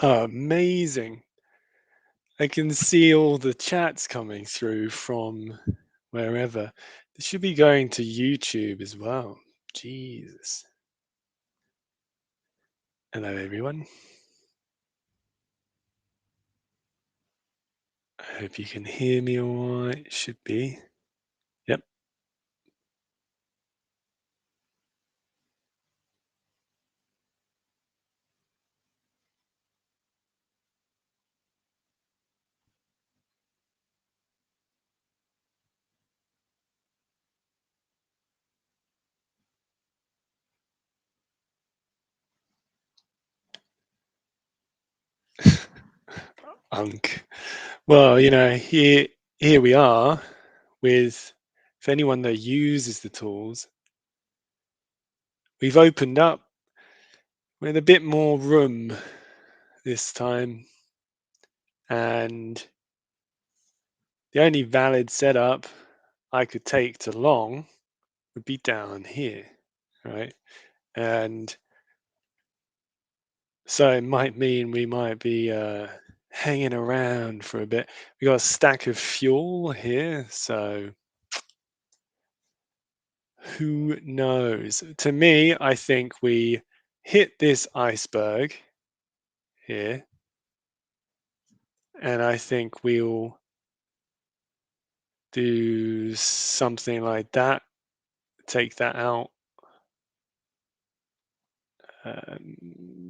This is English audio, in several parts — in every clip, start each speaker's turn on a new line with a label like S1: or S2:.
S1: Oh, amazing. I can see all the chats coming through from wherever. They should be going to YouTube as well. Jesus. Hello, everyone. I hope you can hear me all right. Should be. Yep. Unk. Well, here we are with, for anyone that uses the tools, we've opened up with a bit more room this time, and the only valid setup I could take to long would be down here, right? And so it might mean we might be hanging around for a bit. We got a stack of fuel here, so who knows? To me, I think we hit this iceberg here, and I think we'll do something like that, take that out,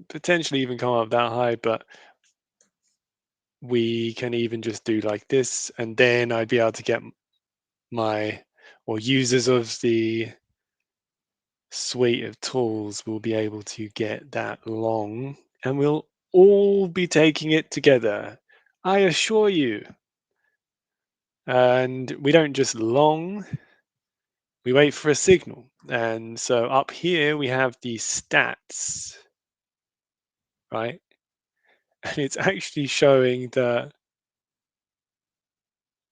S1: potentially even come up that high, but we can even just do like this, and then I'd be able to get my, or users of the suite of tools will be able to get that long, and we'll all be taking it together, I assure you. And we don't just long, we wait for a signal. And so up here we have the stats, right? And it's actually showing that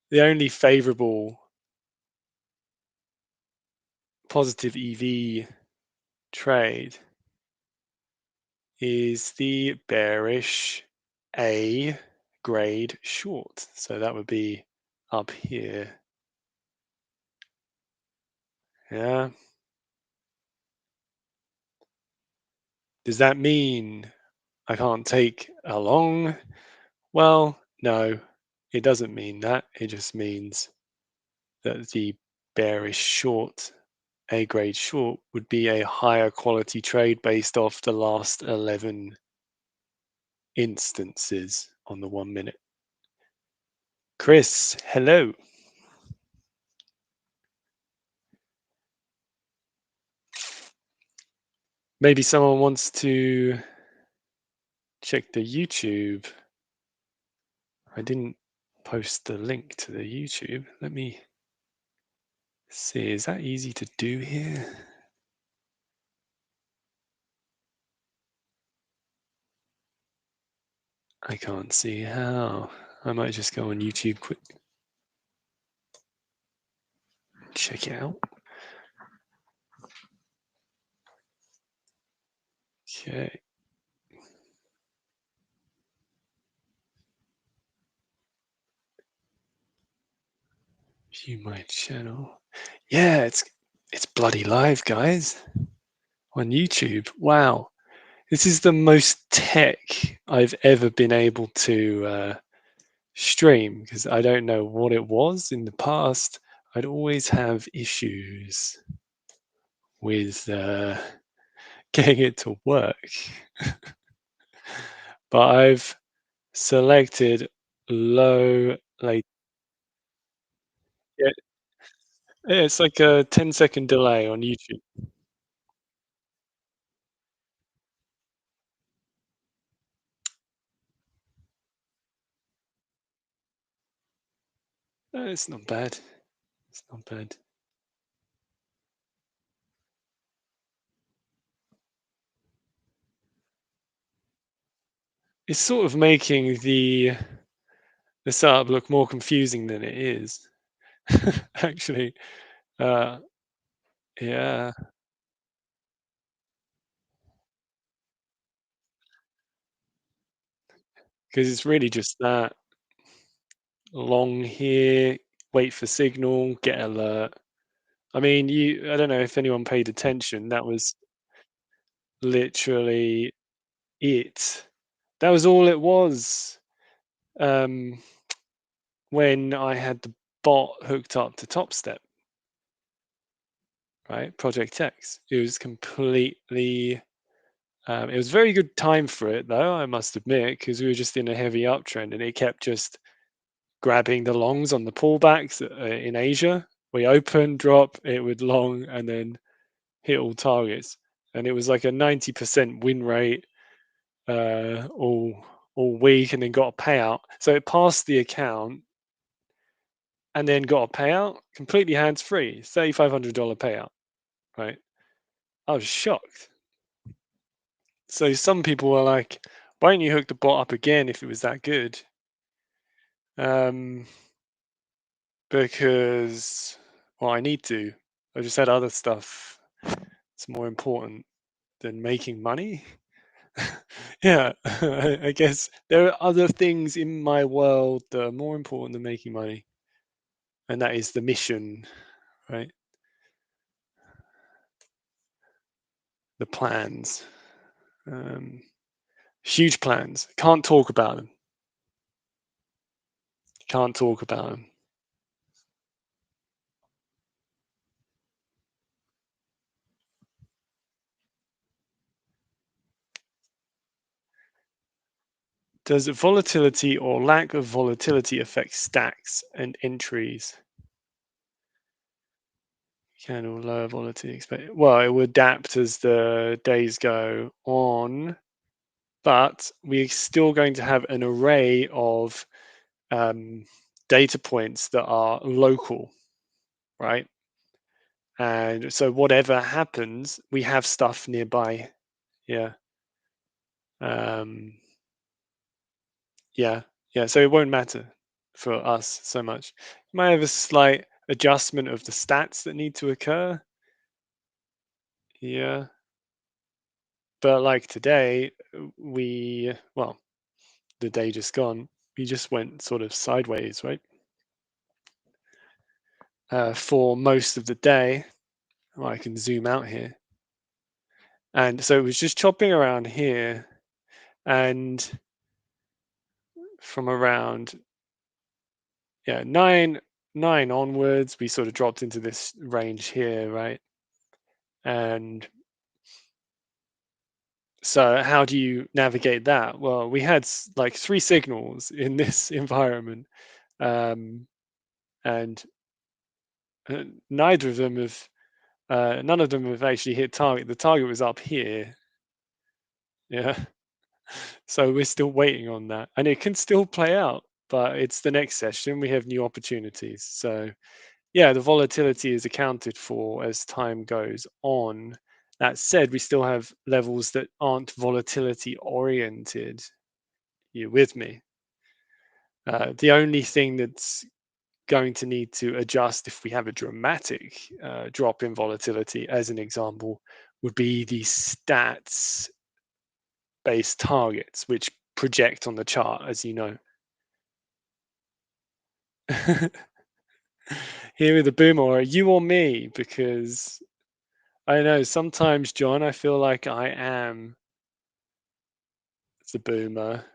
S1: the only favorable positive EV trade is the bearish A grade short. So that would be up here. Yeah. Does that mean I can't take a long? Well, no, it doesn't mean that. It just means that the bearish short, A grade short, would be a higher quality trade based off the last 11 instances on the 1 minute. Chris, hello. Maybe someone wants to check the YouTube. I didn't post the link to the YouTube. Let me see. Is that easy to do here? I can't see how. I might just go on YouTube quick. Check it out. Okay. View my channel. Yeah, it's bloody live, guys, on YouTube. Wow. This is the most tech I've ever been able to stream, because I don't know what it was in the past. I'd always have issues with getting it to work. But I've selected low latency. Yeah, it's like a 10-second delay on YouTube. It's not bad. It's not bad. It's sort of making the setup look more confusing than it is. Actually, uh, yeah. because it's really just that long here, wait for signal, get alert. I mean, I don't know if anyone paid attention. That was literally it. That was all it was. Um, when I had the bot hooked up to TopStep, right? Project X. It was completely. It was very good time for it, though, I must admit, because we were just in a heavy uptrend and it kept just grabbing the longs on the pullbacks in Asia. We open, drop, it would long, and then hit all targets. And it was like a 90% win rate all week, and then got a payout. So it passed the account and then got a payout completely hands free, $3,500 payout. Right? I was shocked. So some people were like, "Why don't you hook the bot up again if it was that good?" Um, because well, I need to. I just had other stuff. It's more important than making money. Yeah, I guess there are other things in my world that are more important than making money, and that is the mission, right? The plans, um, huge plans. Can't talk about them. Can't talk about them. Does volatility or lack of volatility affect stacks and entries? Candle lower volatility expect. Well, it will adapt as the days go on, but we're still going to have an array of data points that are local, right? And so whatever happens, we have stuff nearby. Yeah. Um, yeah. Yeah. So it won't matter for us so much. You might have a slight adjustment of the stats that need to occur. Yeah. But like today, well, the day just gone, we just went sort of sideways, right? For most of the day. Well, I can zoom out here. And so it was just chopping around here. And from around, yeah, nine onwards, we sort of dropped into this range here, right? And so how do you navigate that? Well, we had like three signals in this environment. Um, and neither of them have none of them have actually hit target. The target was up here. Yeah. So we're still waiting on that. And it can still play out, but it's the next session. We have new opportunities. So yeah, the volatility is accounted for as time goes on. That said, we still have levels that aren't volatility oriented. You with me? The only thing that's going to need to adjust if we have a dramatic drop in volatility, as an example, would be the stats based targets, which project on the chart, as you know. Here with the boomer, are you or me? Because I know sometimes, John, I feel like I am the boomer.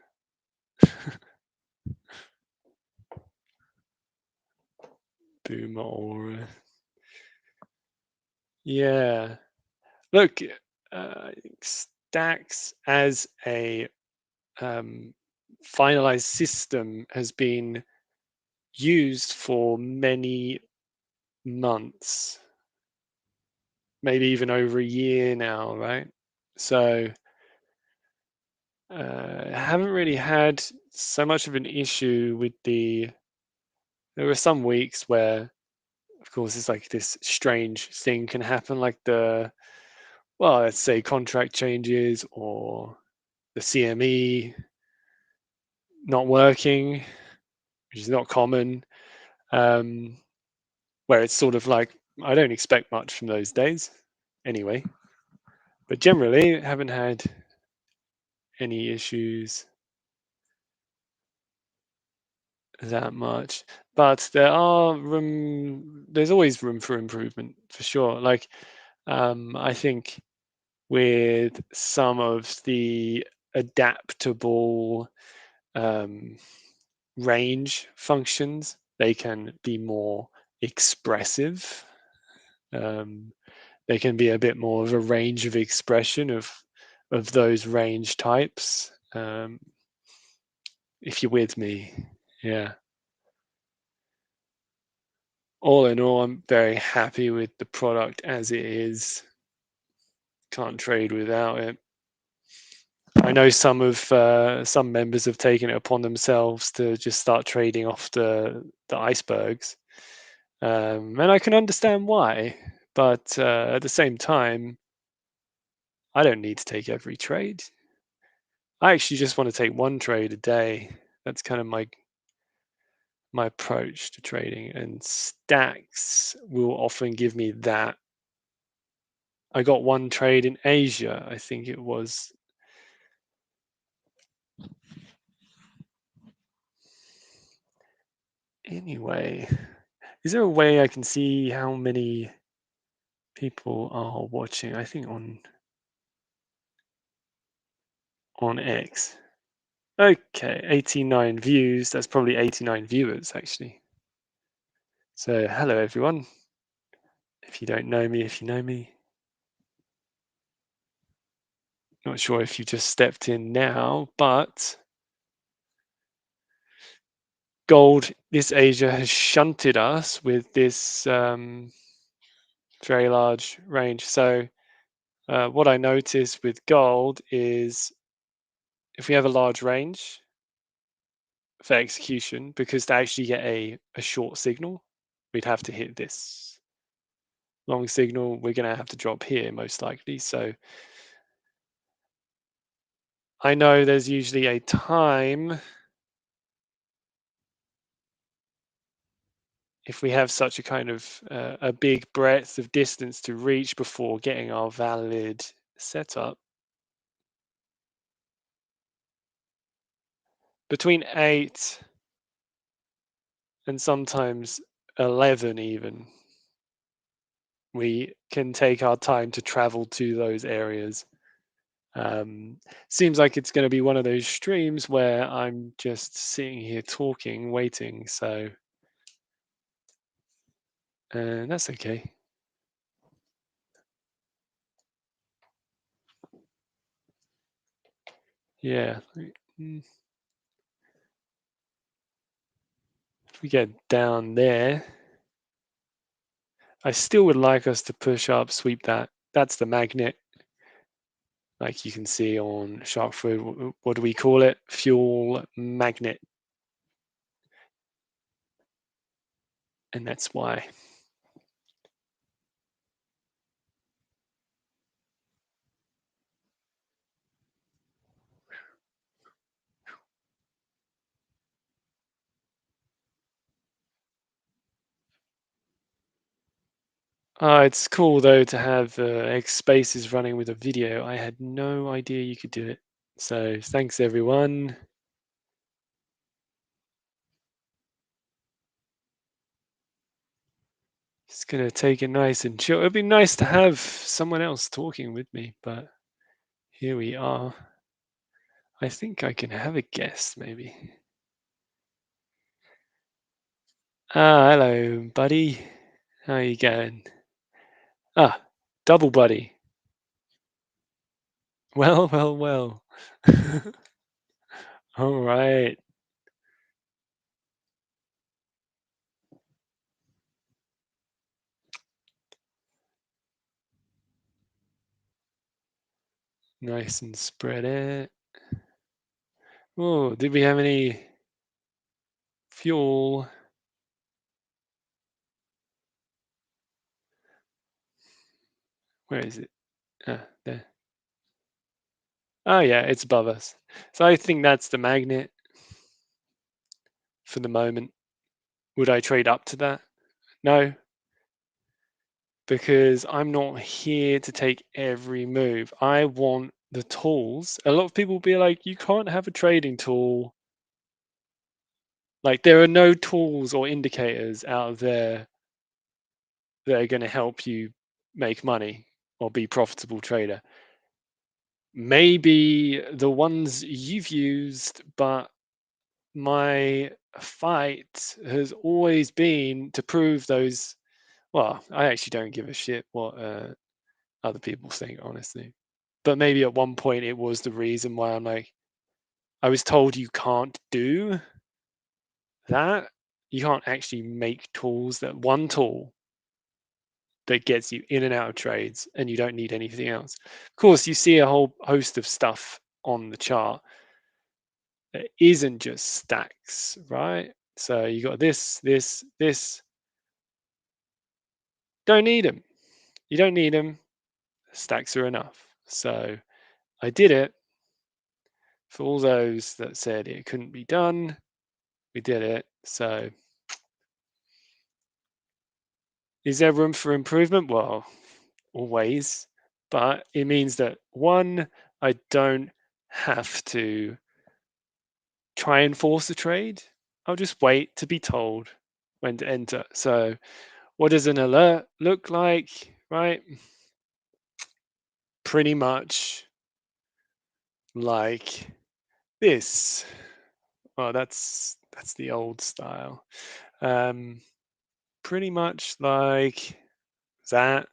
S1: Boomer aura. Yeah. Look, stacks as a finalized system has been used for many months, maybe even over a year now, right? So haven't really had so much of an issue with there were some weeks where, of course, it's like this strange thing can happen, like well, let's say contract changes or the CME not working, which is not common, um, where it's sort of like I don't expect much from those days anyway. But generally, haven't had any issues. that much. But there's always room for improvement for sure. Like I think with some of the adaptable um, range functions, they can be more expressive. Um, they can be a bit more of a range of expression of those range types. If you're with me, yeah. All in all, I'm very happy with the product as it is. Can't trade without it. I know some members have taken it upon themselves to just start trading off the icebergs, and I can understand why. But at the same time, I don't need to take every trade. I actually just want to take one trade a day. That's kind of my approach to trading, and stacks will often give me that. I got one trade in Asia, I think it was. Anyway, is there a way I can see how many people are watching? I think on X. Okay, 89 views. That's probably 89 viewers actually. So hello everyone. If you don't know me, if you know me. Not sure if you just stepped in now, but gold, this Asia has shunted us with this very large range. So what I noticed with gold is if we have a large range for execution, because to actually get a short signal, we'd have to hit this long signal. We're going to have to drop here most likely. So I know there's usually a time if we have such a kind of a big breadth of distance to reach before getting our valid setup. Between 8 and sometimes 11 even, we can take our time to travel to those areas. Seems like it's going to be one of those streams where I'm just sitting here talking, waiting. So that's okay. Yeah. If we get down there, I still would like us to push up, sweep that. That's the magnet. Like you can see on shark food, what do we call it? Fuel magnet. And that's why. It's cool though to have X Spaces running with a video. I had no idea you could do it. So thanks everyone. Just gonna take it nice and chill. It'd be nice to have someone else talking with me, but here we are. I think I can have a guest maybe. Hello, buddy. How you going? Double buddy. Well, well, well. All right. Nice and spread it. Oh, did we have any fuel? Where is it? There. Oh yeah, it's above us. So I think that's the magnet for the moment. Would I trade up to that? No, because I'm not here to take every move. I want the tools. A lot of people will be like, you can't have a trading tool Like there are no tools or indicators out there that are going to help you make money or be profitable trader. Maybe the ones you've used, but my fight has always been to prove those. Well, I actually don't give a shit what other people think, honestly. But maybe at one point it was the reason why I'm like, I was told you can't do that. You can't actually make tools that one tool that gets you in and out of trades and you don't need anything else. Of course, you see a whole host of stuff on the chart that isn't just stacks, right? So you got this. Don't need them. You don't need them. Stacks are enough. So I did it. For all those that said it couldn't be done, we did it. So is there room for improvement? Well, always. But it means that one, I don't have to try and force a trade. I'll just wait to be told when to enter. So what does an alert look like, right? Pretty much like this. Well, that's the old style. Um, pretty much like that.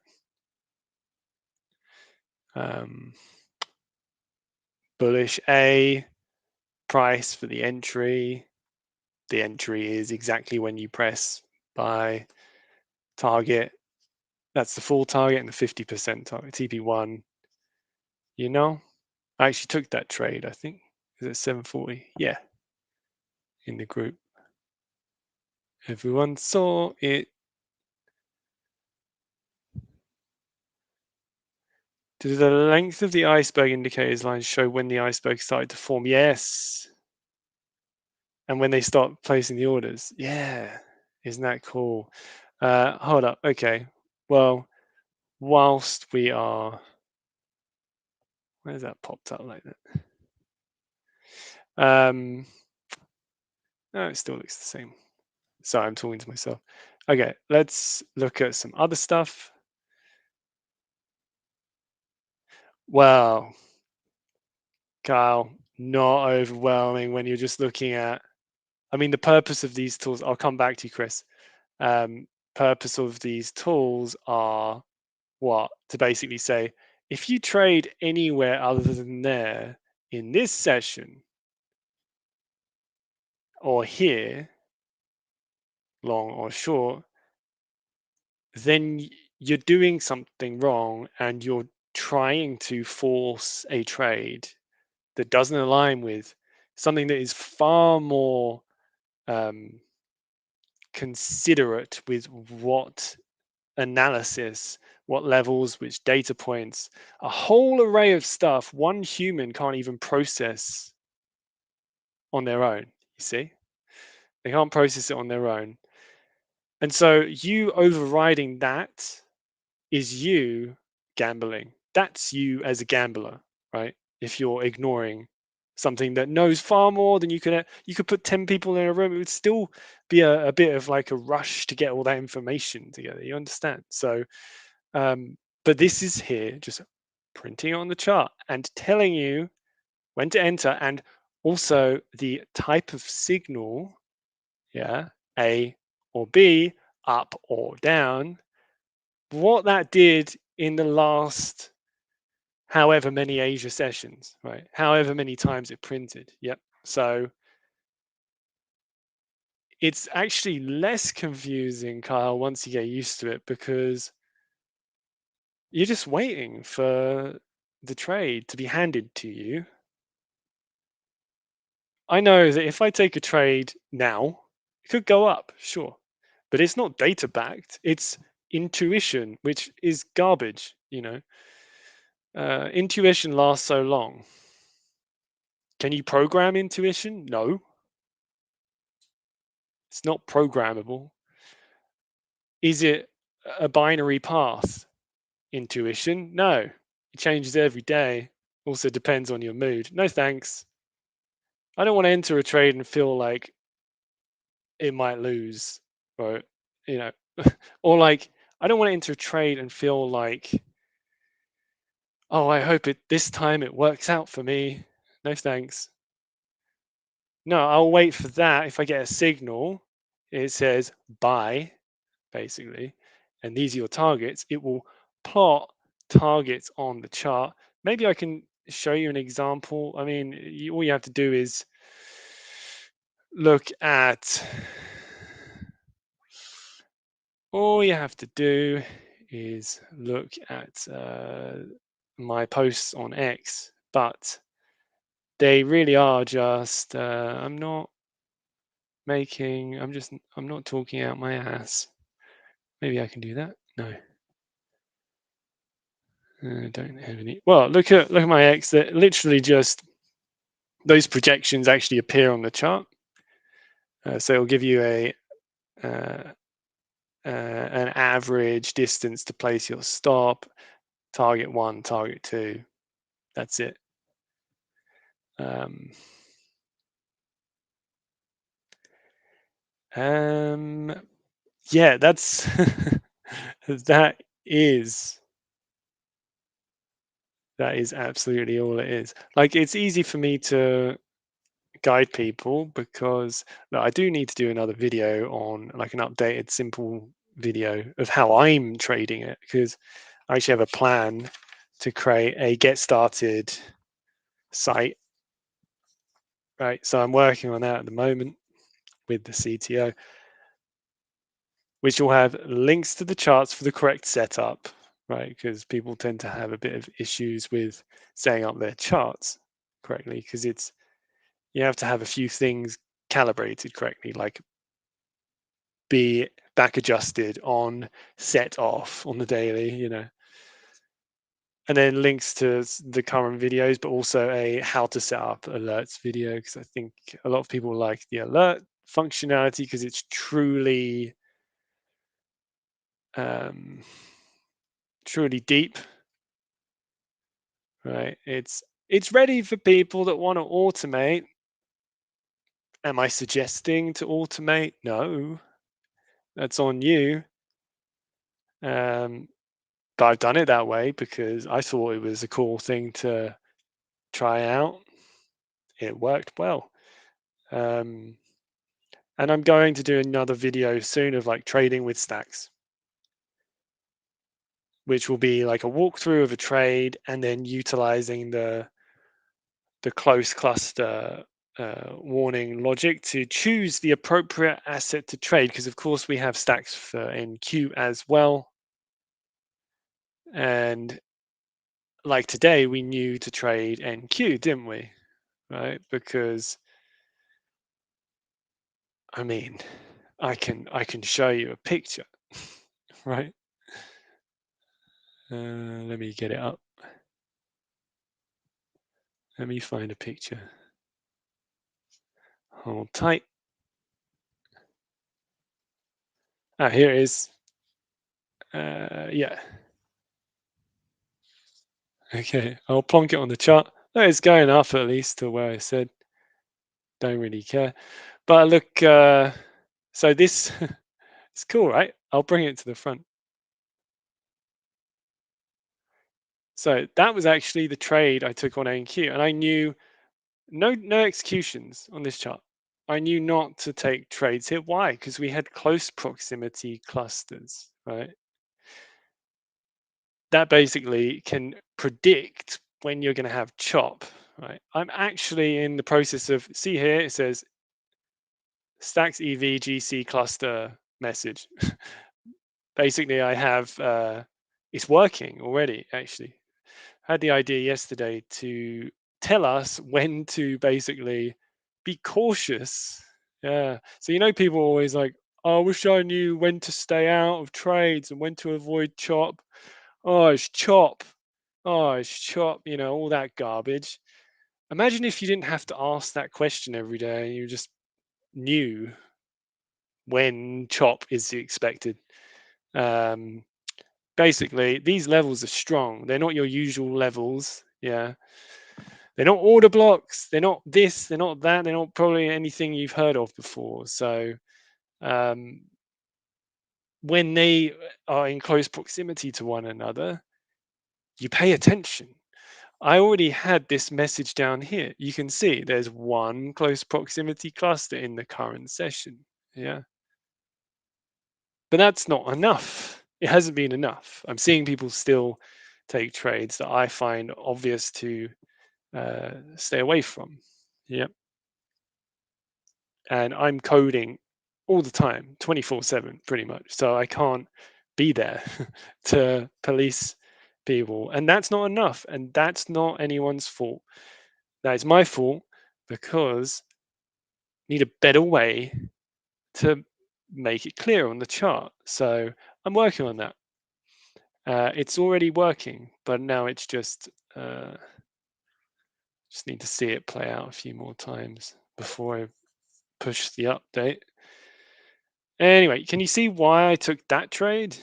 S1: Um, bullish A, price for the entry. The entry is exactly when you press buy, target. That's the full target and the 50% target. TP1, you know? I actually took that trade, I think. Is it 740? Yeah, in the group. Everyone saw it. Do the length of the iceberg indicators lines show when the iceberg started to form? Yes. And when they start placing the orders? Yeah. Isn't that cool? Hold up. Okay. Well, whilst we are, where's that popped up like that? No, it still looks the same. Sorry, I'm talking to myself. Okay, let's look at some other stuff. Well, Kyle, not overwhelming when you're just looking at, I mean, the purpose of these tools, I'll come back to you, Chris. Purpose of these tools are what? To basically say, if you trade anywhere other than there in this session or here, long or short, then you're doing something wrong and you're trying to force a trade that doesn't align with something that is far more considerate with what analysis, what levels, which data points, a whole array of stuff one human can't even process on their own. You see, they can't process it on their own. And so you overriding that is you gambling. That's you as a gambler, right? If you're ignoring something that knows far more than you could put 10 people in a room, it would still be a bit of like a rush to get all that information together. You understand? So, but this is here just printing on the chart and telling you when to enter and also the type of signal, yeah, A or B, up or down, what that did in the last however many Asia sessions, right? However many times it printed. Yep. So it's actually less confusing, Kyle, once you get used to it, because you're just waiting for the trade to be handed to you. I know that if I take a trade now, it could go up, sure, but it's not data backed. It's intuition, which is garbage, you know. Intuition lasts so long. Can you program intuition? No, it's not programmable. Is it a binary path? Intuition? No, it changes every day. Also depends on your mood. No thanks. I don't want to enter a trade and feel like it might lose, or you know, or like I don't want to enter a trade and feel like, oh, I hope it this time it works out for me. No thanks. No, I'll wait for that. If I get a signal, it says buy, basically, and these are your targets. It will plot targets on the chart. Maybe I can show you an example. I mean, all you have to do is look at, all you have to do is look at my posts on X, but they really are just, I'm not talking out my ass. Maybe I can do that. No, don't have any. Well, look at my X. That literally just those projections actually appear on the chart. So it'll give you uh, an average distance to place your stop, target one, target two. That's it. Um, yeah, that's that is that is absolutely all it is. Like, it's easy for me to guide people because look, I do need to do another video on like an updated simple video of how I'm trading it, because I actually have a plan to create a get started site, right? So I'm working on that at the moment with the CTO, which will have links to the charts for the correct setup, right? Because people tend to have a bit of issues with setting up their charts correctly, because it's, you have to have a few things calibrated correctly, like be back adjusted on, set off on the daily, and then links to the current videos, but also a how to set up alerts video, because I think a lot of people like the alert functionality because it's um, truly deep, right? It's ready for people that want to automate. Am I suggesting to automate? No, that's on you. Um, but I've done it that way because I thought it was a cool thing to try out. It worked well. Um, and I'm going to do another video soon of like trading with stacks, which will be like a walkthrough of a trade and then utilizing the close cluster warning logic to choose the appropriate asset to trade. Because of course we have stacks for NQ as well. And like today, we knew to trade NQ, didn't we? Right? Because I mean, I can show you a picture, right? Let me get it up. Let me find a picture. Hold tight. Ah, here it is. Yeah. Okay, I'll plonk it on the chart. No, it's going up at least to where I said. Don't really care. But look, so this it's cool, right? I'll bring it to the front. So that was actually the trade I took on ANQ, and I knew no executions on this chart. I knew not to take trades here. Why? Because we had close proximity clusters, right? That basically can predict when you're going to have chop, right? I'm actually in the process of, see here, it says stacks EV GC cluster message. Basically, I have, it's working already, actually. I had the idea yesterday to tell us when to basically be cautious. Yeah. So, people are always like, oh, I wish I knew when to stay out of trades and when to avoid chop. Oh, it's chop. Oh, it's chop, all that garbage. Imagine if you didn't have to ask that question every day. You just knew when chop is expected. Um, Basically, these levels are strong. They're not your usual levels. Yeah. They're not order blocks. They're not this. They're not that. They're not probably anything you've heard of before. So um, when they are in close proximity to one another, you pay attention. I already had this message down here. You can see there's one close proximity cluster in the current session. Yeah. But that's not enough. It hasn't been enough. I'm seeing people still take trades that I find obvious to stay away from. Yep. And I'm coding all the time, 24/7, pretty much. So I can't be there to police people. And that's not enough. And that's not anyone's fault. That is my fault because I need a better way to make it clear on the chart. So I'm working on that. It's already working, but now it's just need to see it play out a few more times before I push the update. Anyway, can you see why I took that trade?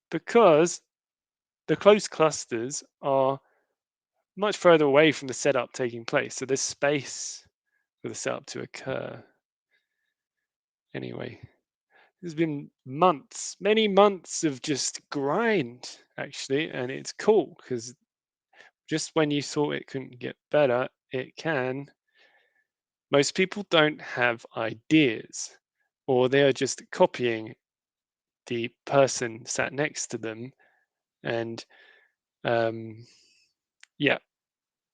S1: Because the close clusters are much further away from the setup taking place. So there's space for the setup to occur. Anyway, there's been months, many months of just grind, actually. And it's cool because just when you thought it couldn't get better, it can. Most people don't have ideas, or they are just copying the person sat next to them. And yeah,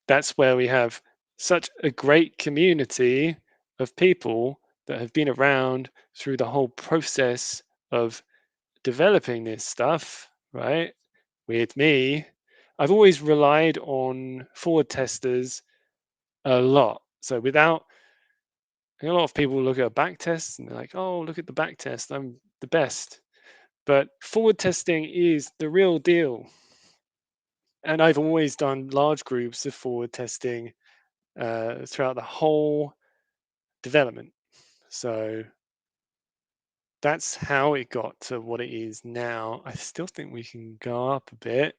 S1: that's where we have such a great community of people that have been around through the whole process of developing this stuff, right? With me, I've always relied on forward testers a lot. So without a lot of people look at a back test and they're like, oh, look at the back test, I'm the best. But forward testing is the real deal. And I've always done large groups of forward testing throughout the whole development. So that's how it got to what it is now. I still think we can go up a bit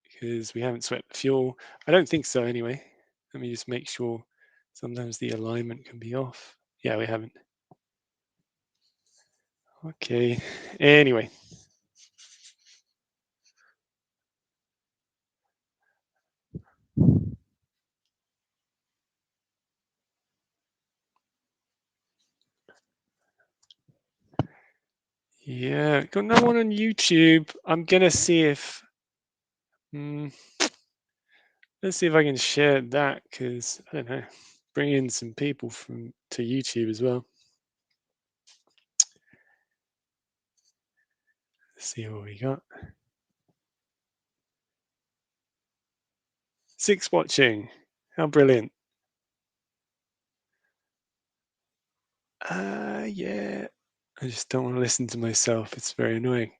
S1: because we haven't swept the fuel. I don't think so anyway. Let me just make sure. Sometimes the alignment can be off. Yeah, we haven't. Okay. Anyway. Yeah, got no one on YouTube. I'm gonna see if let's see if I can share that because I don't know, bring in some people from to YouTube as well. Let's see what we got. 6 watching. How brilliant. Yeah. I just don't want to listen to myself. It's very annoying.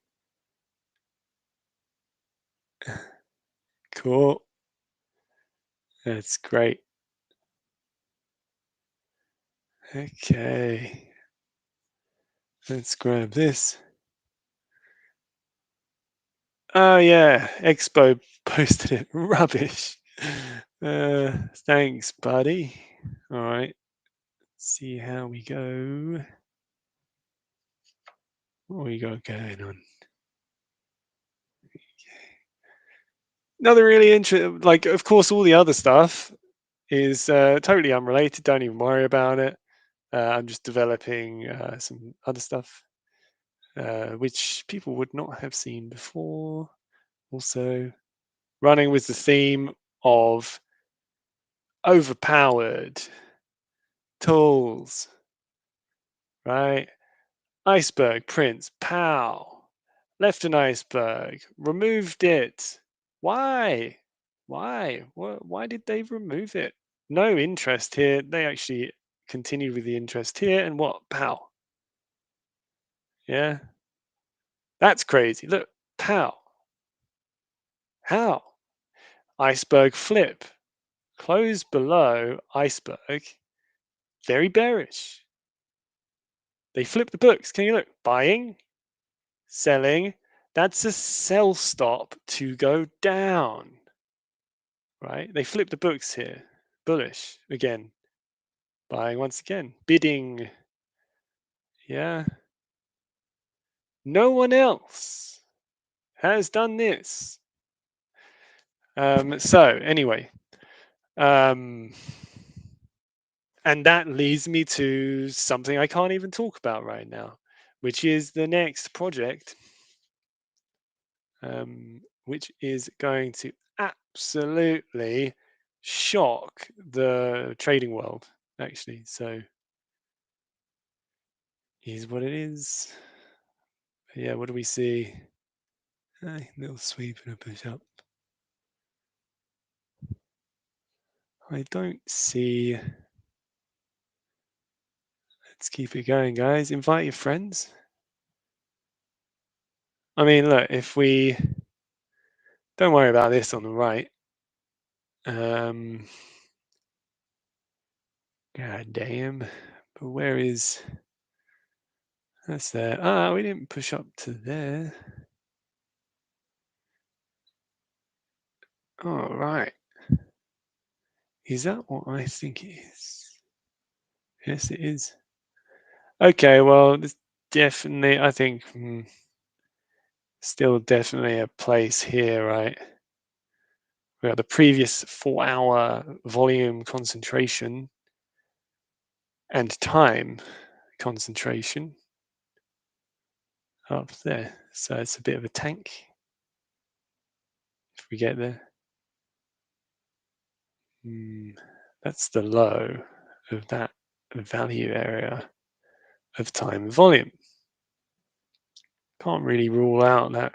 S1: Cool. That's great. Okay. Let's grab this. Oh yeah, Expo posted it. Rubbish. Thanks, buddy. All right. See how we go. What we got going on? Another really interesting, like, of course, all the other stuff is totally unrelated. Don't even worry about it. I'm just developing some other stuff, which people would not have seen before. Also, running with the theme of overpowered tools, right? Iceberg Prince, pow. Left an iceberg, removed it. Why? Why? Why did they remove it? No interest here. They actually continued with the interest here, and what? Pow. Yeah, that's crazy. Look, pow. How? Iceberg flip. Close below iceberg. Very bearish. They flip the books. Can you look? Buying, selling. That's a sell stop to go down, right? They flip the books here. Bullish again. Buying once again. Bidding. Yeah. No one else has done this. So anyway, um, and that leads me to something I can't even talk about right now, which is the next project, which is going to absolutely shock the trading world, actually. So here's what it is. Yeah, what do we see? Little sweep and a push up. I don't see. Let's keep it going, guys. Invite your friends. I mean, look, if we don't worry about this on the right. God damn. But where is that's there? Ah, we didn't push up to there. All right. Is that what I think it is? Yes, it is. Okay, well, there's definitely, I think, still definitely a place here, right? We got the previous 4-hour volume concentration and time concentration up there. So it's a bit of a tank if we get there. That's the low of that value area of time and volume. Can't really rule out that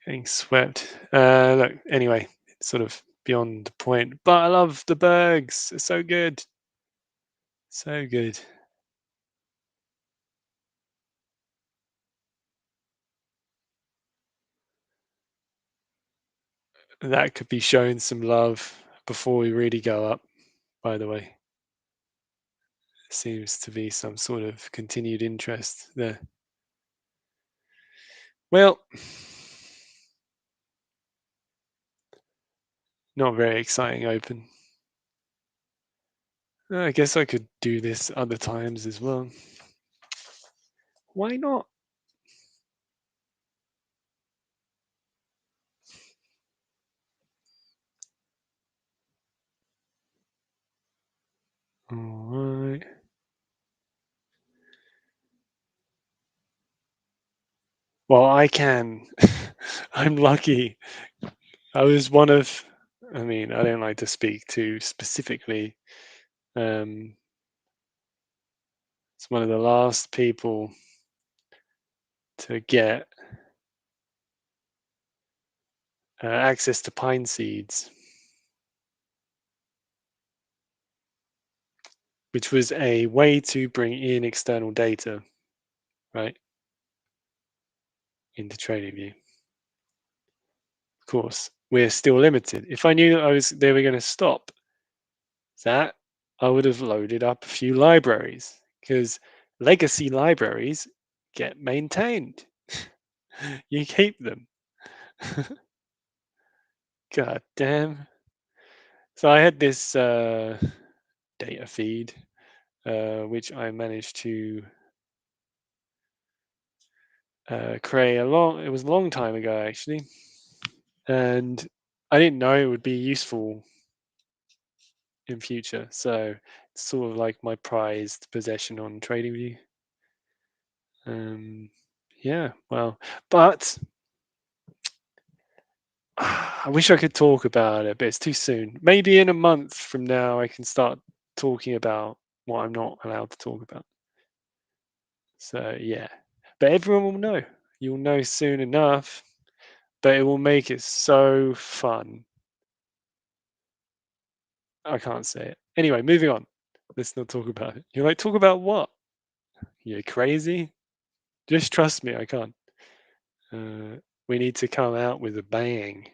S1: getting swept. Look, anyway, it's sort of beyond the point. But I love the bergs. It's so good. So good. That could be shown some love before we really go up, by the way. Seems to be some sort of continued interest there. Well, not very exciting open. I guess I could do this other times as well. Why not? All right. Well, I can. I'm lucky. I was one of, I mean, I don't like to speak too specifically. It's one of the last people to get access to pine seeds, which was a way to bring in external data, right, into TradingView. Of course, we're still limited. If I knew that they were going to stop that, I would have loaded up a few libraries because legacy libraries get maintained. You keep them. God damn. So I had this data feed, which I managed to create it was a long time ago actually. And I didn't know it would be useful in future. So it's sort of like my prized possession on TradingView. Yeah, well, but I wish I could talk about it, but it's too soon. Maybe in a month from now, I can start talking about what I'm not allowed to talk about. So, yeah. But everyone will know. You'll know soon enough, but it will make it so fun. I can't say it. Anyway, moving on. Let's not talk about it. You're like, talk about what? You're crazy? Just trust me, I can't. We need to come out with a bang.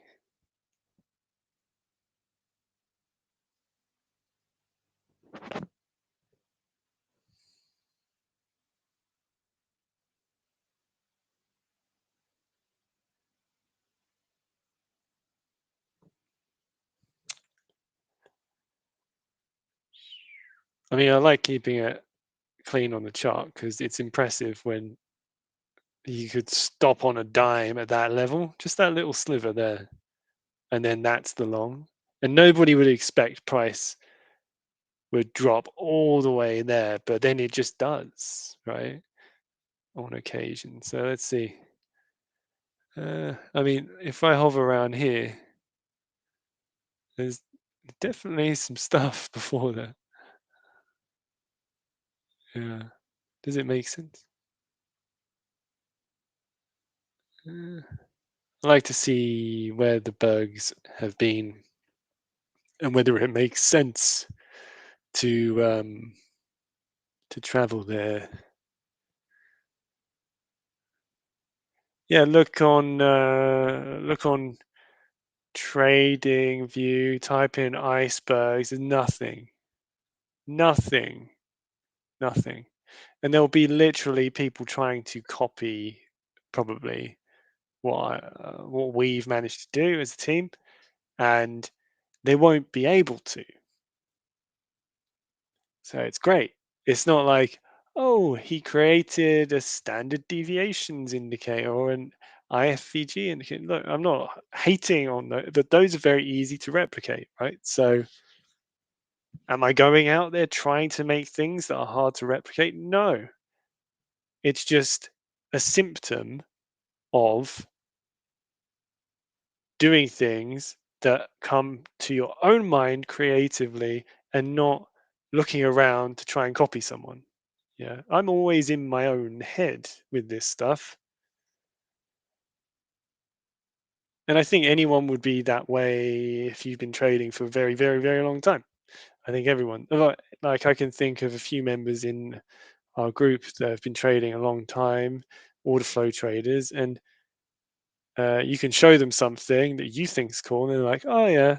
S1: I mean, I like keeping it clean on the chart because it's impressive when you could stop on a dime at that level, just that little sliver there, and then that's the long. And nobody would expect price would drop all the way there, but then it just does, right? On occasion. So let's see. I mean, if I hover around here, there's definitely some stuff before that. Yeah. Does it make sense? Uh, I like to see where the bugs have been and whether it makes sense to travel there. Yeah, look on trading view, type in icebergs, there's nothing. Nothing. Nothing. And there'll be literally people trying to copy probably what we've managed to do as a team, and they won't be able to. So it's great. It's not like, oh, he created a standard deviations indicator or an IFVG indicator. Look, I'm not hating on that, but those are very easy to replicate, right? So am I going out there trying to make things that are hard to replicate? No. It's just a symptom of doing things that come to your own mind creatively and not looking around to try and copy someone. Yeah, I'm always in my own head with this stuff. And I think anyone would be that way if you've been trading for a very, very, very long time. I think everyone, like I can think of a few members in our group that have been trading a long time, order flow traders, and you can show them something that you think is cool, and they're like, "Oh yeah,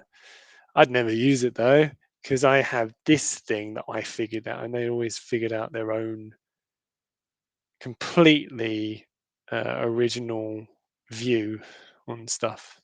S1: I'd never use it though, because I have this thing that I figured out," and they always figured out their own completely original view on stuff.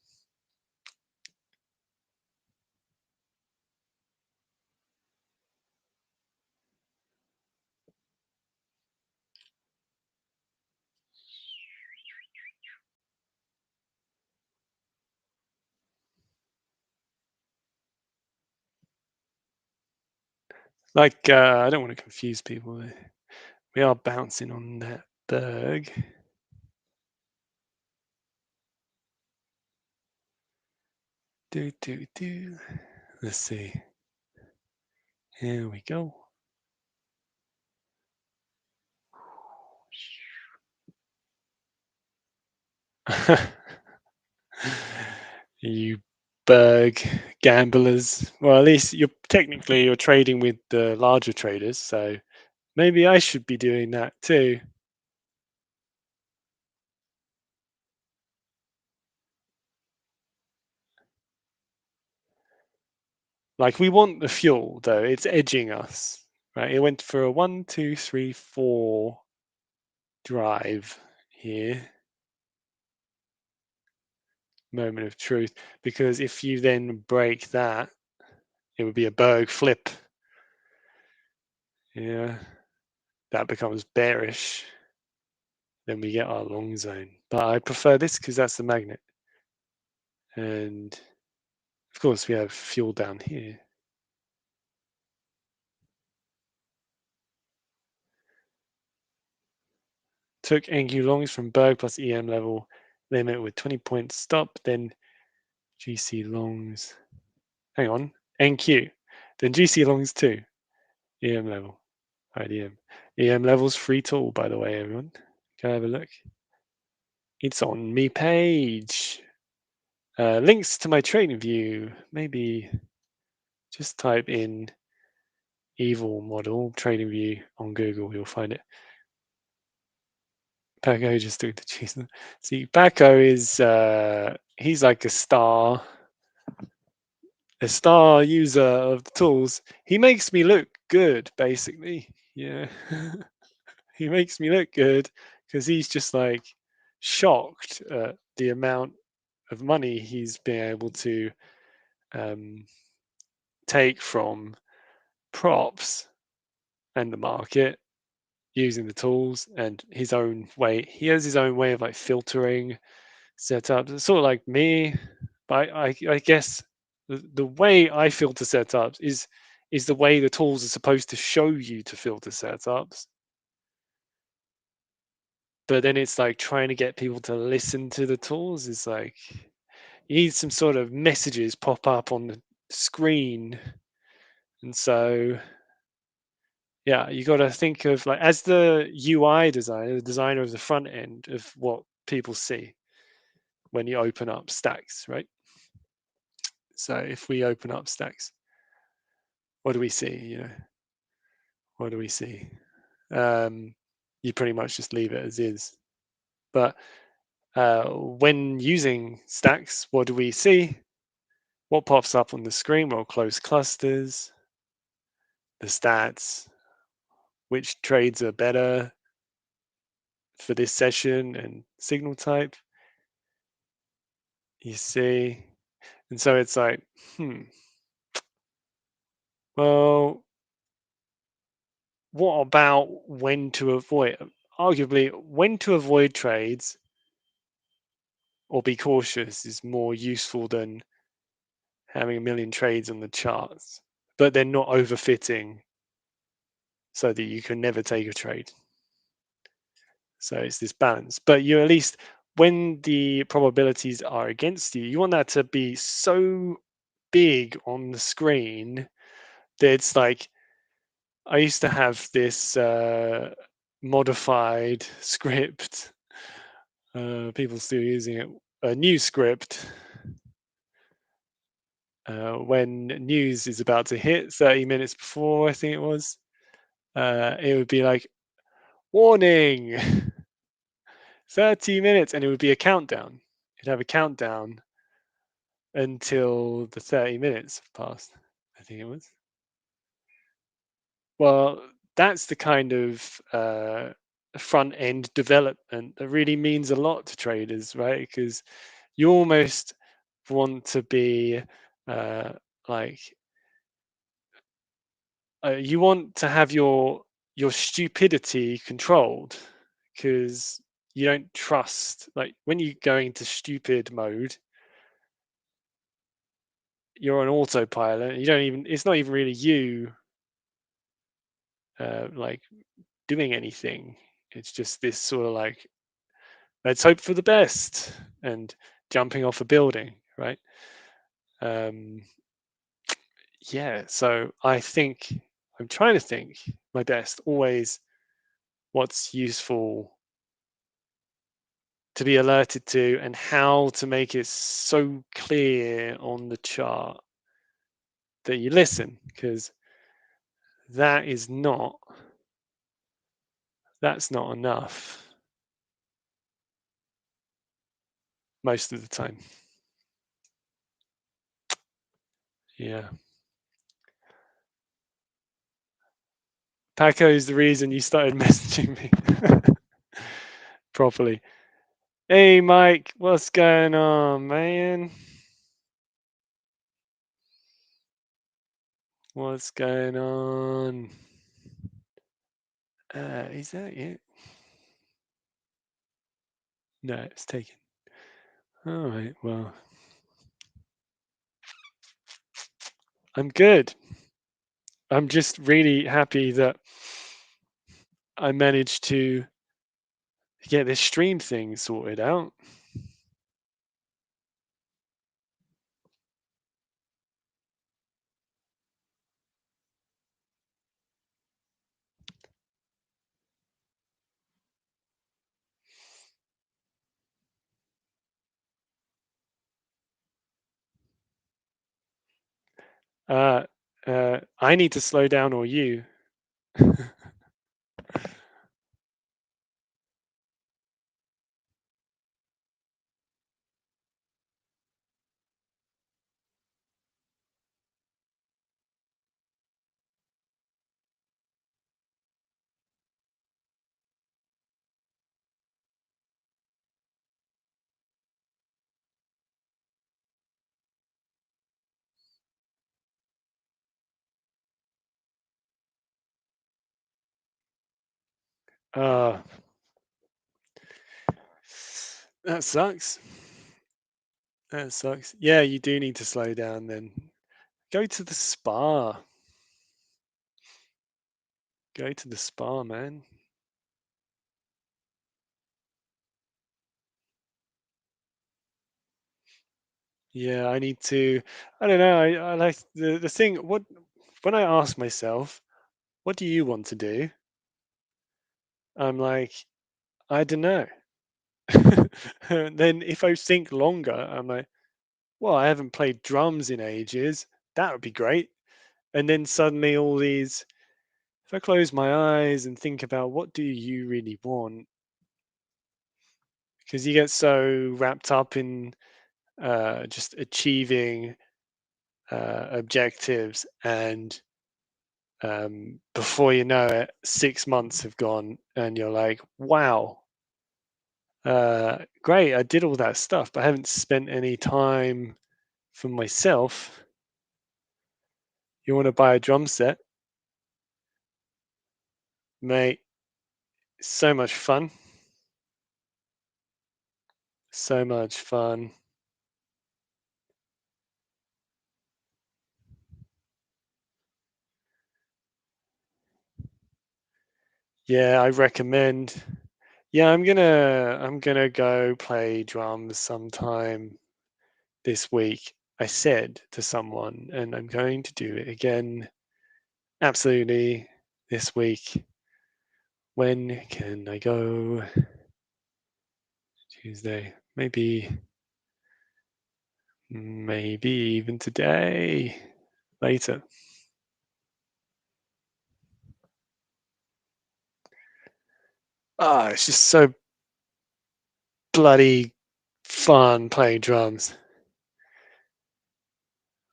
S1: Like, I don't want to confuse people. We are bouncing on that berg. Do, do, do. Let's see. Here we go. You berg gamblers. Well, at least you're trading with the larger traders, so maybe I should be doing that too. Like we want the fuel though, it's edging us. Right? It went for a 1, 2, 3, 4 drive here. Moment of truth. Because if you then break that, it would be a berg flip. Yeah. That becomes bearish. Then we get our long zone. But I prefer this because that's the magnet. And of course we have fuel down here. Took NQ longs from Berg plus EM level limit with 20 points stop, then GC longs. Hang on, NQ. Then GC longs too. EM level. Right, EM. EM level's free tool, by the way, everyone. Go have a look. It's on me page. Links to my trading view. Maybe just type in evil model trading view on Google, you'll find it. Paco just doing the cheese. See, Paco is he's like a star user of the tools. He makes me look good, basically. Yeah, he makes me look good because he's just like shocked at the amount of money he's been able to um, take from props and the market using the tools and his own way. He has his own way of like filtering setups. It's sort of like me, but I guess the way I filter setups is the way the tools are supposed to show you to filter setups. But then it's like trying to get people to listen to the tools is like you need some sort of messages pop up on the screen. And so yeah, you got to think of like as the UI designer, the designer of the front end of what people see when you open up stacks, right? So if we open up stacks, what do we see? What do we see? You pretty much just leave it as is. But when using stacks, what do we see? What pops up on the screen? Well, closed clusters, the stats, which trades are better for this session, and signal type. You see, and so it's like, well, what about when to avoid? Arguably, when to avoid trades or be cautious is more useful than having a million trades on the charts, but they're not overfitting so that you can never take a trade. So it's this balance. But you at least, when the probabilities are against you, you want that to be so big on the screen that it's like, I used to have this modified script. People still using it. A new script when news is about to hit 30 minutes before, I think it was. It would be like, warning, 30 minutes, and it would be a countdown. It'd have a countdown until the 30 minutes have passed, I think it was. Well, that's the kind of front end development that really means a lot to traders, right? Because you almost want to be uh, like you want to have your stupidity controlled because you don't trust, like when you go into stupid mode, you're on autopilot. You don't even, it's not even really you like doing anything. It's just this sort of like, let's hope for the best and jumping off a building, right? um yeah, so I think I'm trying to think my best always what's useful to be alerted to and how to make it so clear on the chart that you listen, because that is not, that's not enough most of the time. Yeah, Paco is the reason you started messaging me properly. Hey Mike, what's going on, man? What's going on? Is that it? No, it's taken. All right, well, I'm good. I'm just really happy that I managed to get this stream thing sorted out. Uh, I need to slow down, or you? Uh, that sucks. That sucks. Yeah, you do need to slow down then. Go to the spa. Go to the spa, man. Yeah, I need to. I don't know. I like the thing. What when I ask myself, what do you want to do? I'm like, I don't know. And then if I think longer, I'm like, well, I haven't played drums in ages. That would be great. And then suddenly all these, if I close my eyes and think about what do you really want, because you get so wrapped up in just achieving objectives, and before you know it, 6 months have gone, and you're like, wow, great, I did all that stuff, but I haven't spent any time for myself. You want to buy a drum set, mate? So much fun. So much fun. Yeah, I recommend. Yeah, I'm gonna go play drums sometime this week. I said to someone, and I'm going to do it again absolutely this week. When can I go? Tuesday. Maybe even today. Later. Ah, it's just so bloody fun playing drums.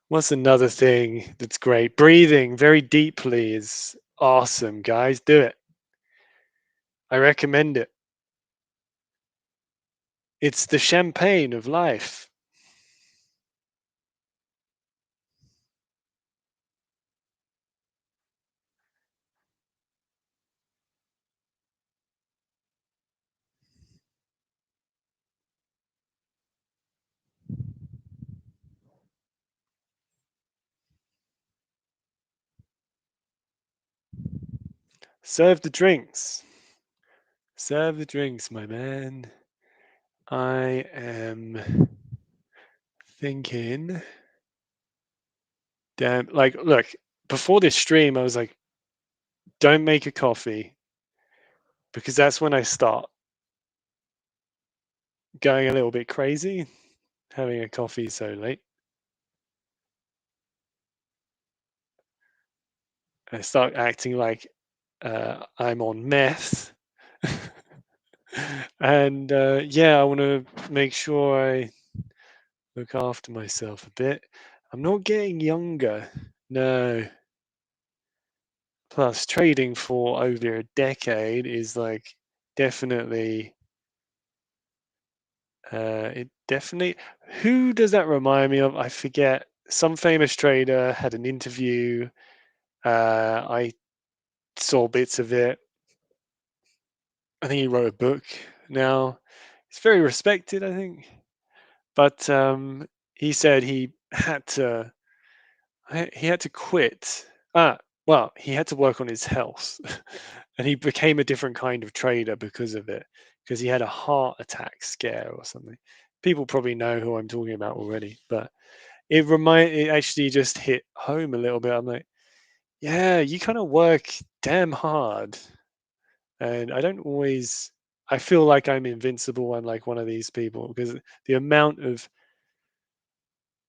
S1: What's another thing that's great? Breathing very deeply is awesome, guys. Do it. I recommend it. It's the champagne of life. Serve the drinks. Serve the drinks, my man. I am thinking, damn, like, look, before this stream, I was like, don't make a coffee because that's when I start going a little bit crazy, having a coffee so late. I start acting like I'm on meth. And yeah, I want to make sure I look after myself a bit. I'm not getting younger. No. Plus, trading for over a decade is like definitely, it definitely, who does that remind me of? I forget. Some famous trader had an interview. I saw bits of it. I think he wrote a book now. He's very respected, I think. But he said he had to quit. Well, he had to work on his health, and he became a different kind of trader because of it, because he had a heart attack scare or something. People probably know who I'm talking about already, but it actually just hit home a little bit. I'm like, yeah, you kind of work damn hard, and I don't always. I feel like I'm invincible. I'm like one of these people because the amount of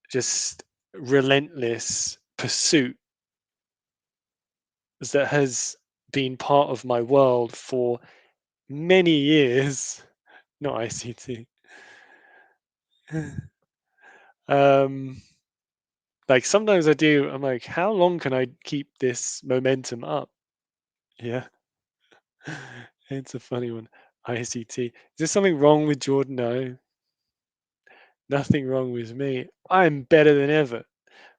S1: just relentless pursuit that has been part of my world for many years. Not ICT. um, like sometimes I do. I'm like, how long can I keep this momentum up? Yeah, it's a funny one. ICT. Is there something wrong with Jordan? No, nothing wrong with me. I'm better than ever.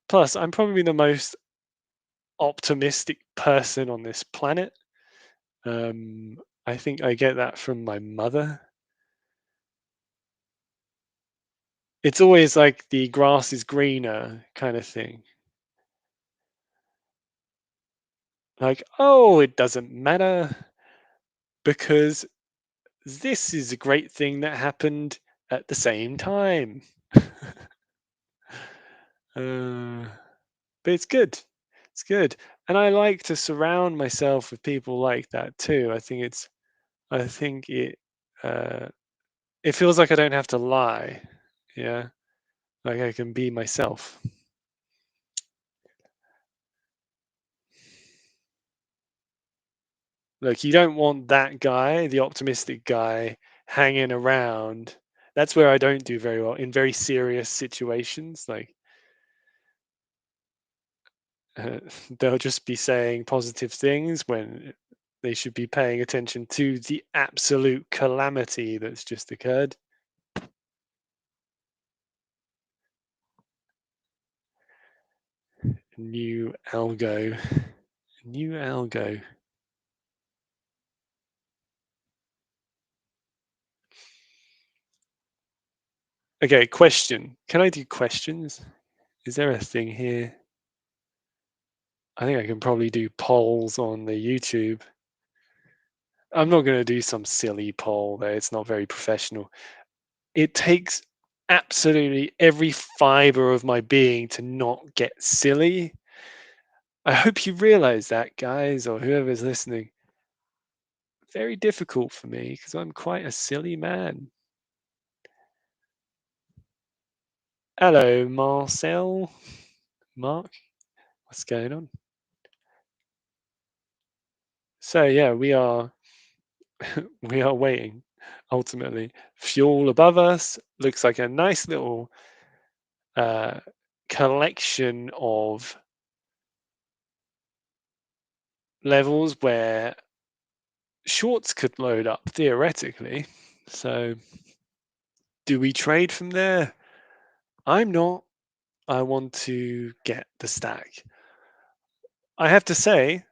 S1: Plus, I'm probably the most optimistic person on this planet. I think I get that from my mother. It's always like the grass is greener kind of thing. Like, oh, it doesn't matter because this is a great thing that happened at the same time. uh, but it's good. It's good. And I like to surround myself with people like that too. I think uh, it feels like I don't have to lie. Yeah. Like I can be myself. Like you don't want that guy, the optimistic guy, hanging around. That's where I don't do very well in very serious situations. Like uh, they'll just be saying positive things when they should be paying attention to the absolute calamity that's just occurred. New algo. New algo. Okay, question. Can I do questions? Is there a thing here? I think I can probably do polls on the YouTube. I'm not going to do some silly poll there. It's not very professional. It takes absolutely every fiber of my being to not get silly. I hope you realize that, guys, or whoever's listening. Very difficult for me because I'm quite a silly man. Hello, Marcel. Mark, what's going on? So yeah, we are we are waiting. Ultimately, fuel above us looks like a nice little uh, collection of levels where shorts could load up theoretically. So, do we trade from there? I'm not. I want to get the stack. I have to say,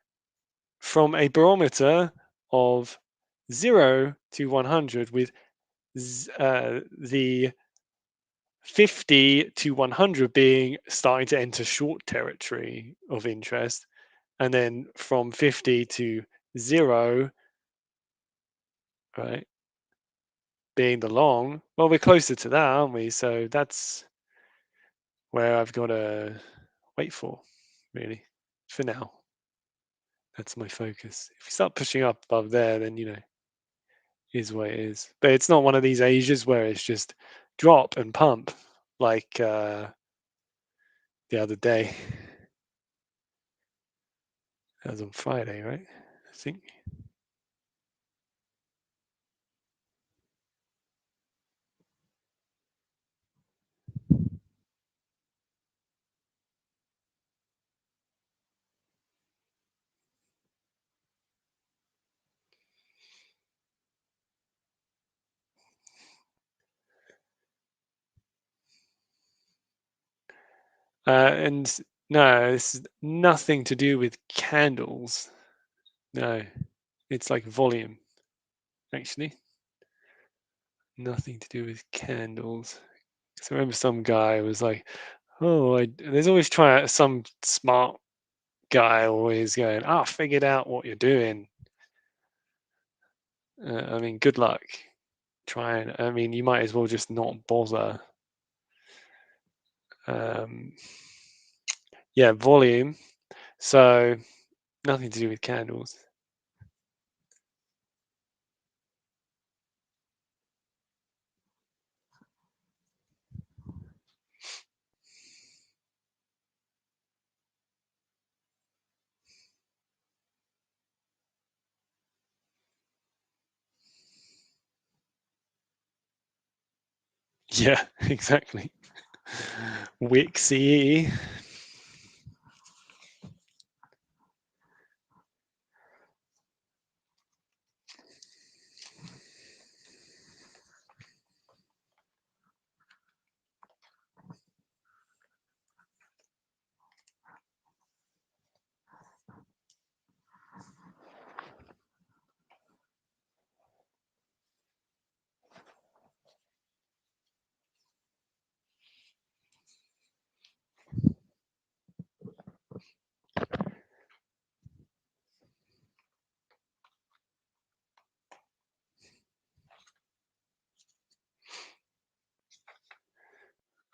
S1: from a barometer of 0 to 100, with the 50 to 100 being starting to enter short territory of interest, and then from 50 to 0, right, being the long, well, we're closer to that, aren't we? So that's where I've got to wait for, really, for now. That's my focus. If you start pushing up above there, then, is what it is. But it's not one of these Asias where it's just drop and pump like the other day. That was on Friday, right? I think. And no, this is nothing to do with candles. No, it's like volume, actually. Nothing to do with candles. So I remember some guy was like, "Oh, there's always some smart guy always going, I figured out what you're doing." I mean, good luck trying. I mean, you might as well just not bother. Um, yeah, volume. So nothing to do with candles. Yeah, exactly. Wixie.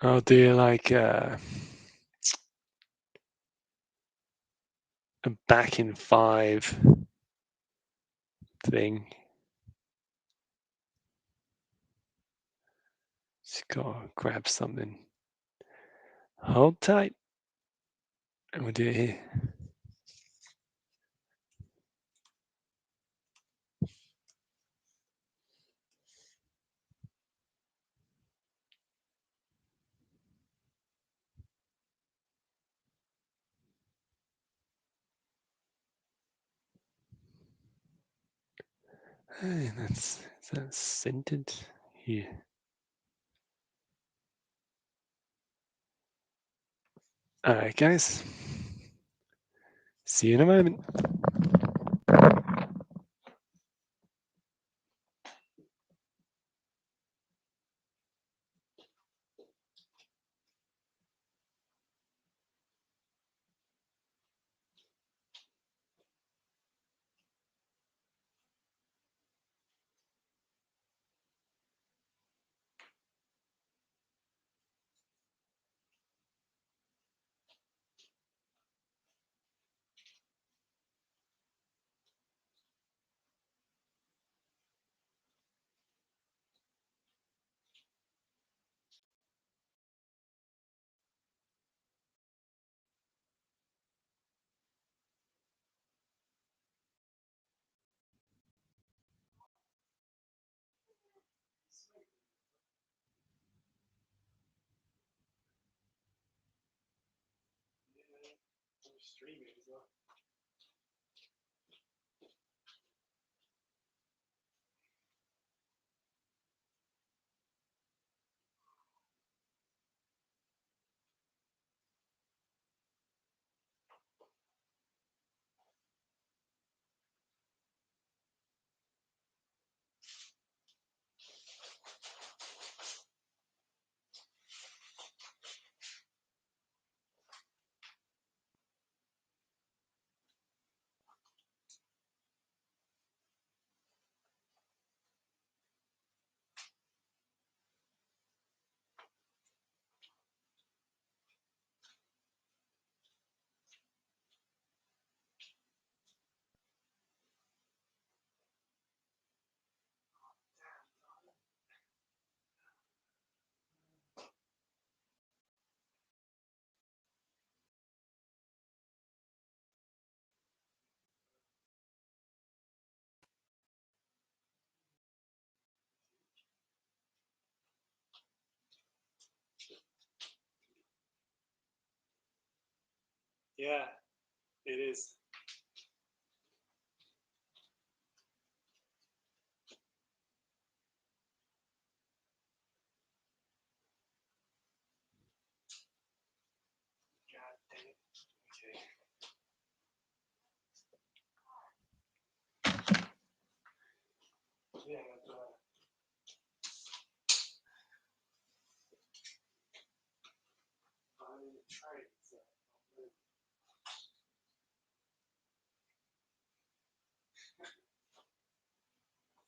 S1: I'll do like a back in 5 thing. Just gotta grab something. Hold tight. And we'll do it here. Hey, is that centered here? All right, guys. See you in a moment. Streaming as well. Yeah, it is. God dang it. Okay. Yeah, I'm trying.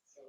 S1: So,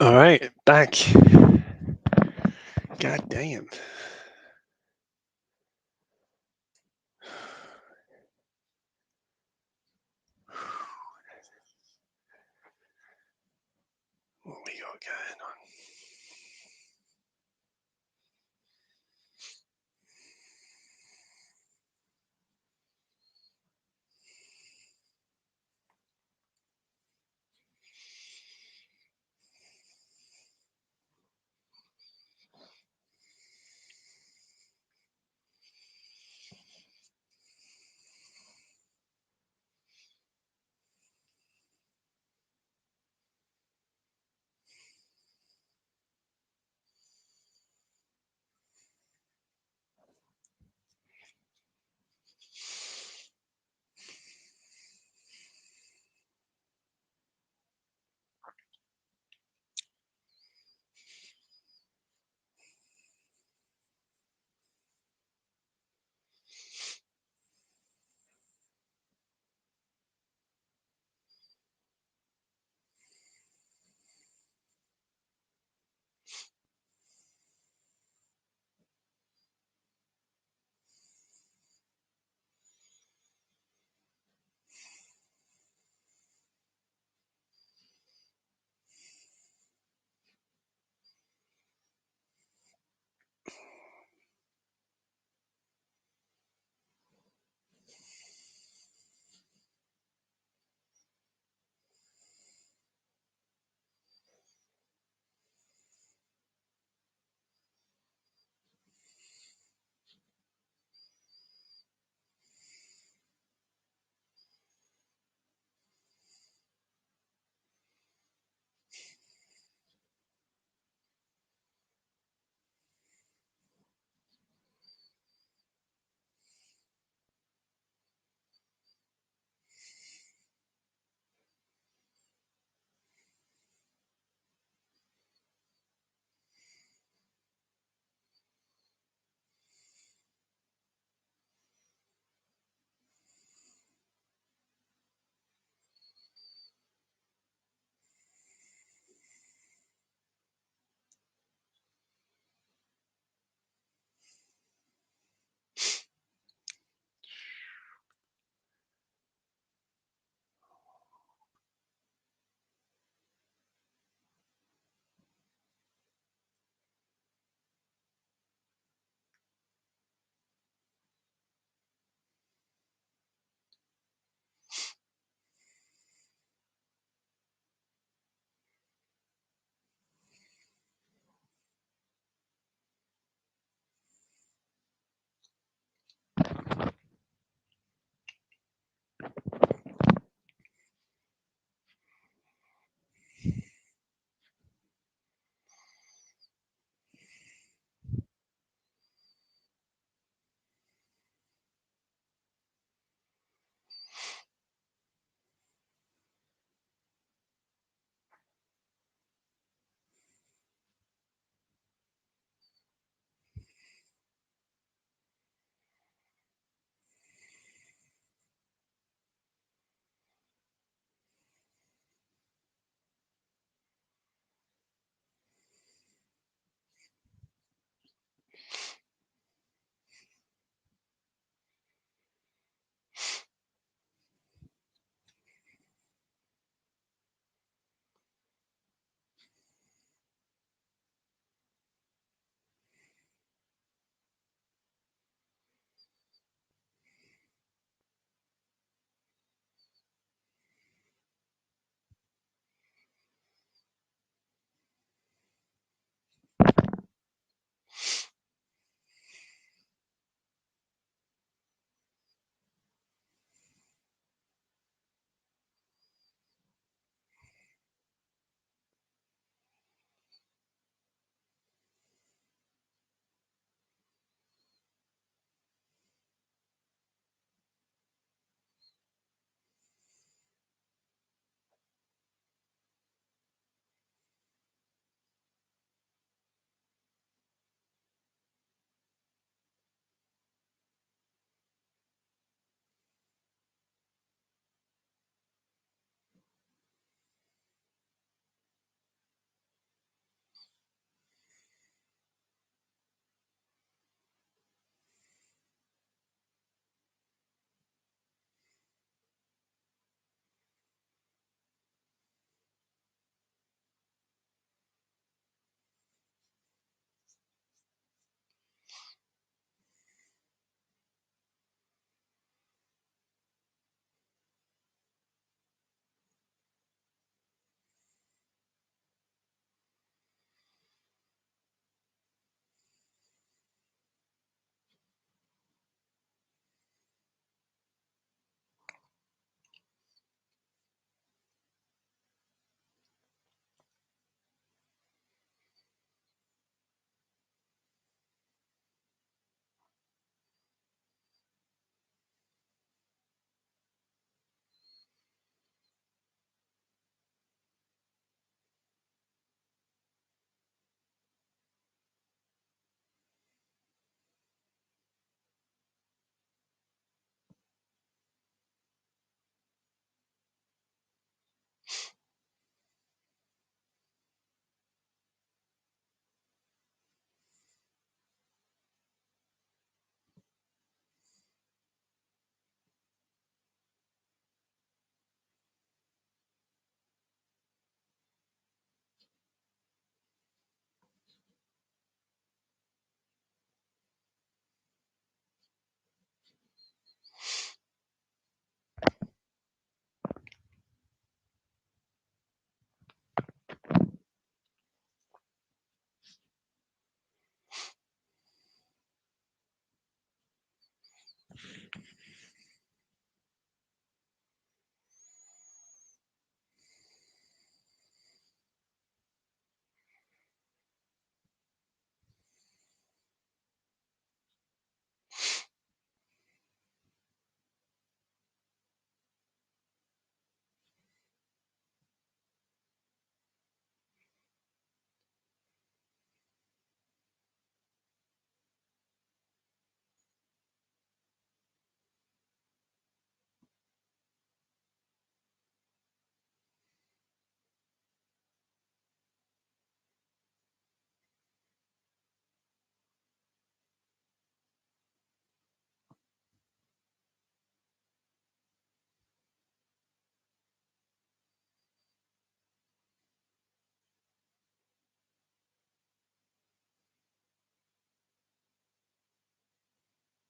S1: All right, back. God damn. What we got going on?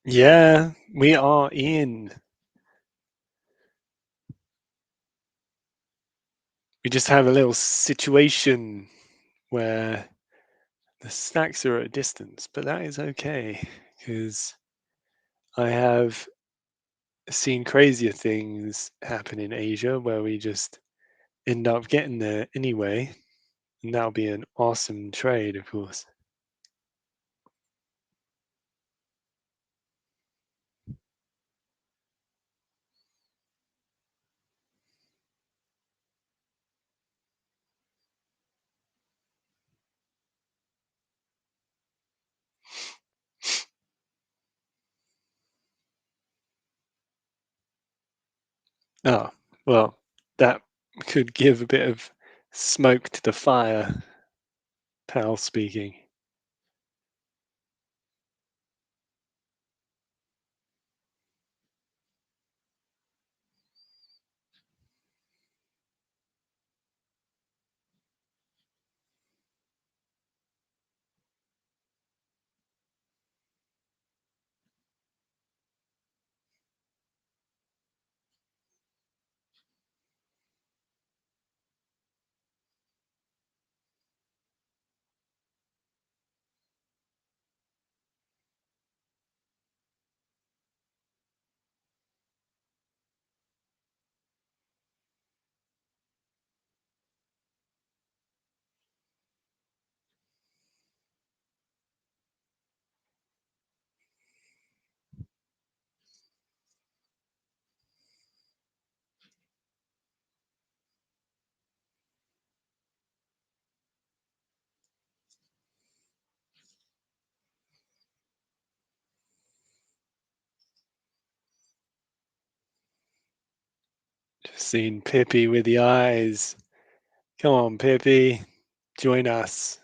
S1: Yeah, we are in. We just have a little situation where the snacks are at a distance, but that is okay because I have seen crazier things happen in Asia where we just end up getting there anyway, and that'll be an awesome trade, of course. Oh, well, that could give a bit of smoke to the fire, pal speaking. Just seen Pippi with the eyes. Come on, Pippi, join us.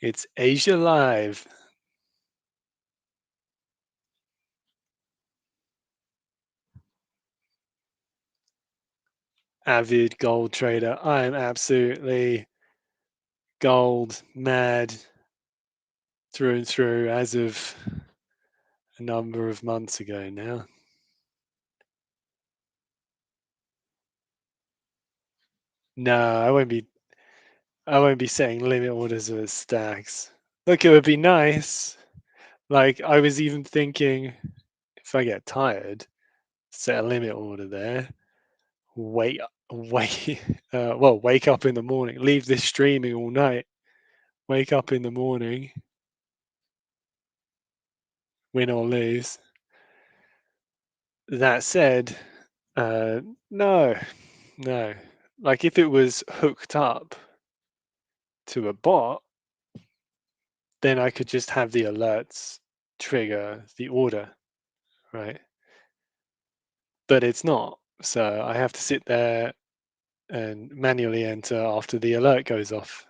S1: It's Asia Live. Avid gold trader. I am absolutely gold mad through and through as of a number of months ago now. No, I won't be setting limit orders with stacks. Look, it would be nice. Like I was even thinking if I get tired, set a limit order there. Wait wait wake up in the morning, leave this streaming all night, wake up in the morning, win or lose. That said, uh, no, no. Like if it was hooked up to a bot, then I could just have the alerts trigger the order, right? But it's not. So I have to sit there and manually enter after the alert goes off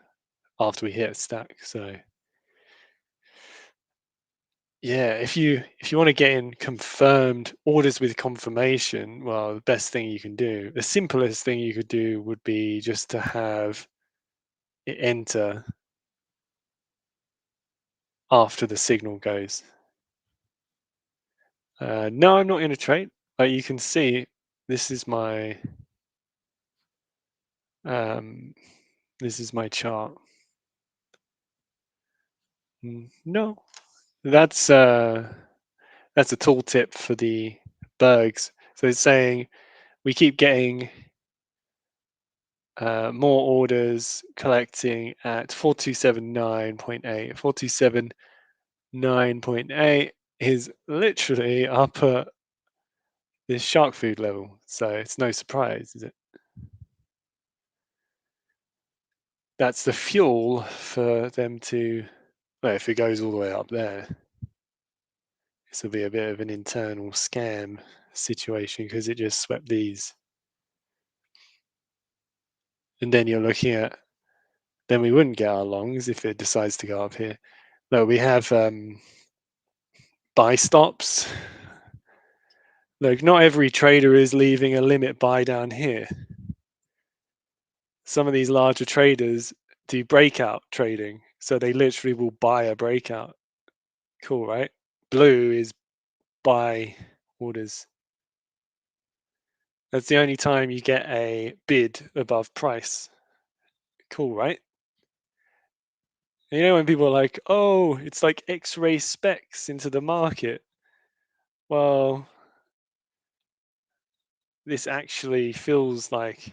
S1: after we hit a stack. So yeah, if you want to get in confirmed orders with confirmation, well, the best thing you can do, the simplest thing you could do would be just to have it enter after the signal goes. No, I'm not in a trade. Like you can see, this is my um, this is my chart. No, that's That's a tooltip for the bergs. So it's saying we keep getting more orders collecting at 4279.8. 4279.8 is literally up at this shark food level. So it's no surprise, is it? That's the fuel for them to, well, if it goes all the way up there, this will be a bit of an internal scam situation because it just swept these. And then you're looking at, then we wouldn't get our longs if it decides to go up here. No, we have buy stops. Look, not every trader is leaving a limit buy down here. Some of these larger traders do breakout trading. So they literally will buy a breakout. Cool, right? Blue is buy orders. That's the only time you get a bid above price. Cool, right? And you know when people are like, oh, it's like X-ray specs into the market. Well, this actually feels like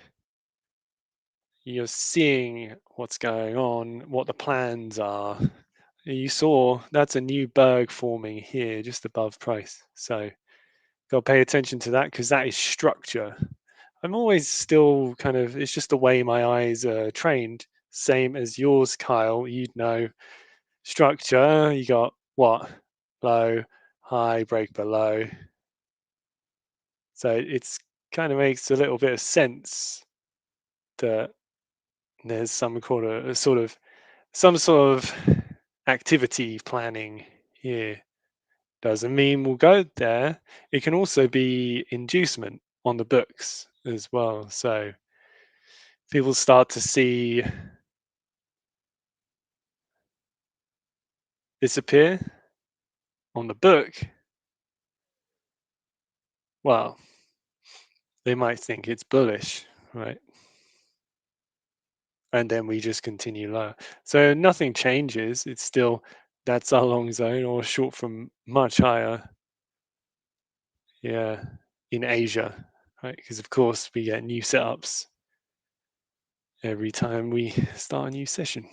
S1: you're seeing what's going on, what the plans are. You saw that's a new berg forming here just above price. So got to pay attention to that because that is structure. I'm always still kind of, it's just the way my eyes are trained. Same as yours, Kyle. You'd know structure. You got what? Low, high, break below. So it's kind of makes a little bit of sense that there's some sort of some sort of activity planning here. Doesn't mean we'll go there. It can also be inducement on the books as well. So people start to see disappear on the book. Well, they might think it's bullish, right? And then we just continue lower. So nothing changes. It's still that's our long zone or short from much higher. Yeah, in Asia, right? Because of course we get new setups every time we start a new session.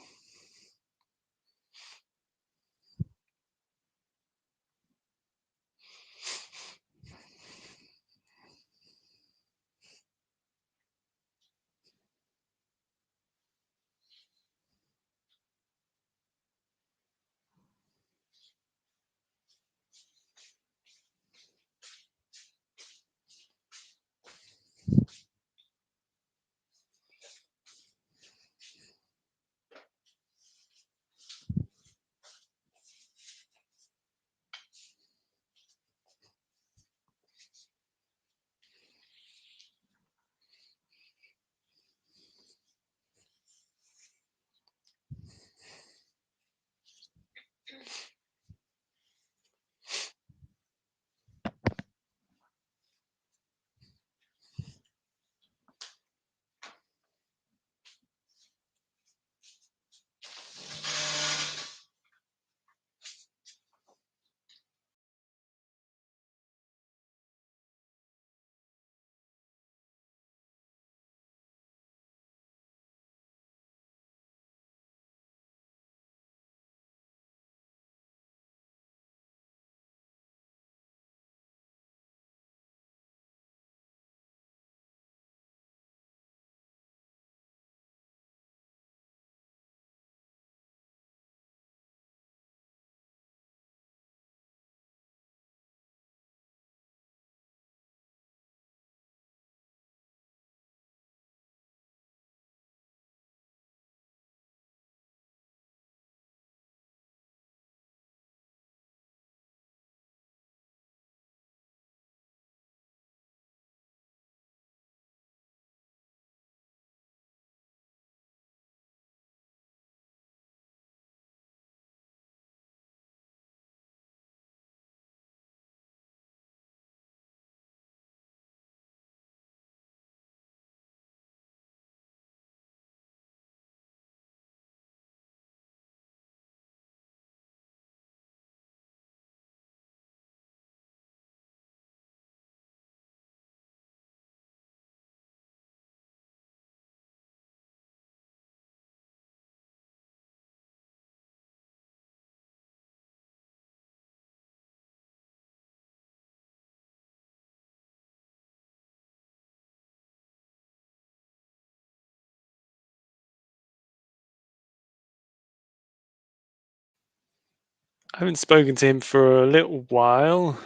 S1: haven't spoken to him for a little while.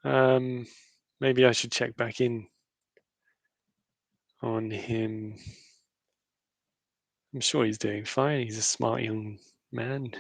S1: Maybe I should check back in on him. I'm sure he's doing fine. He's a smart young man.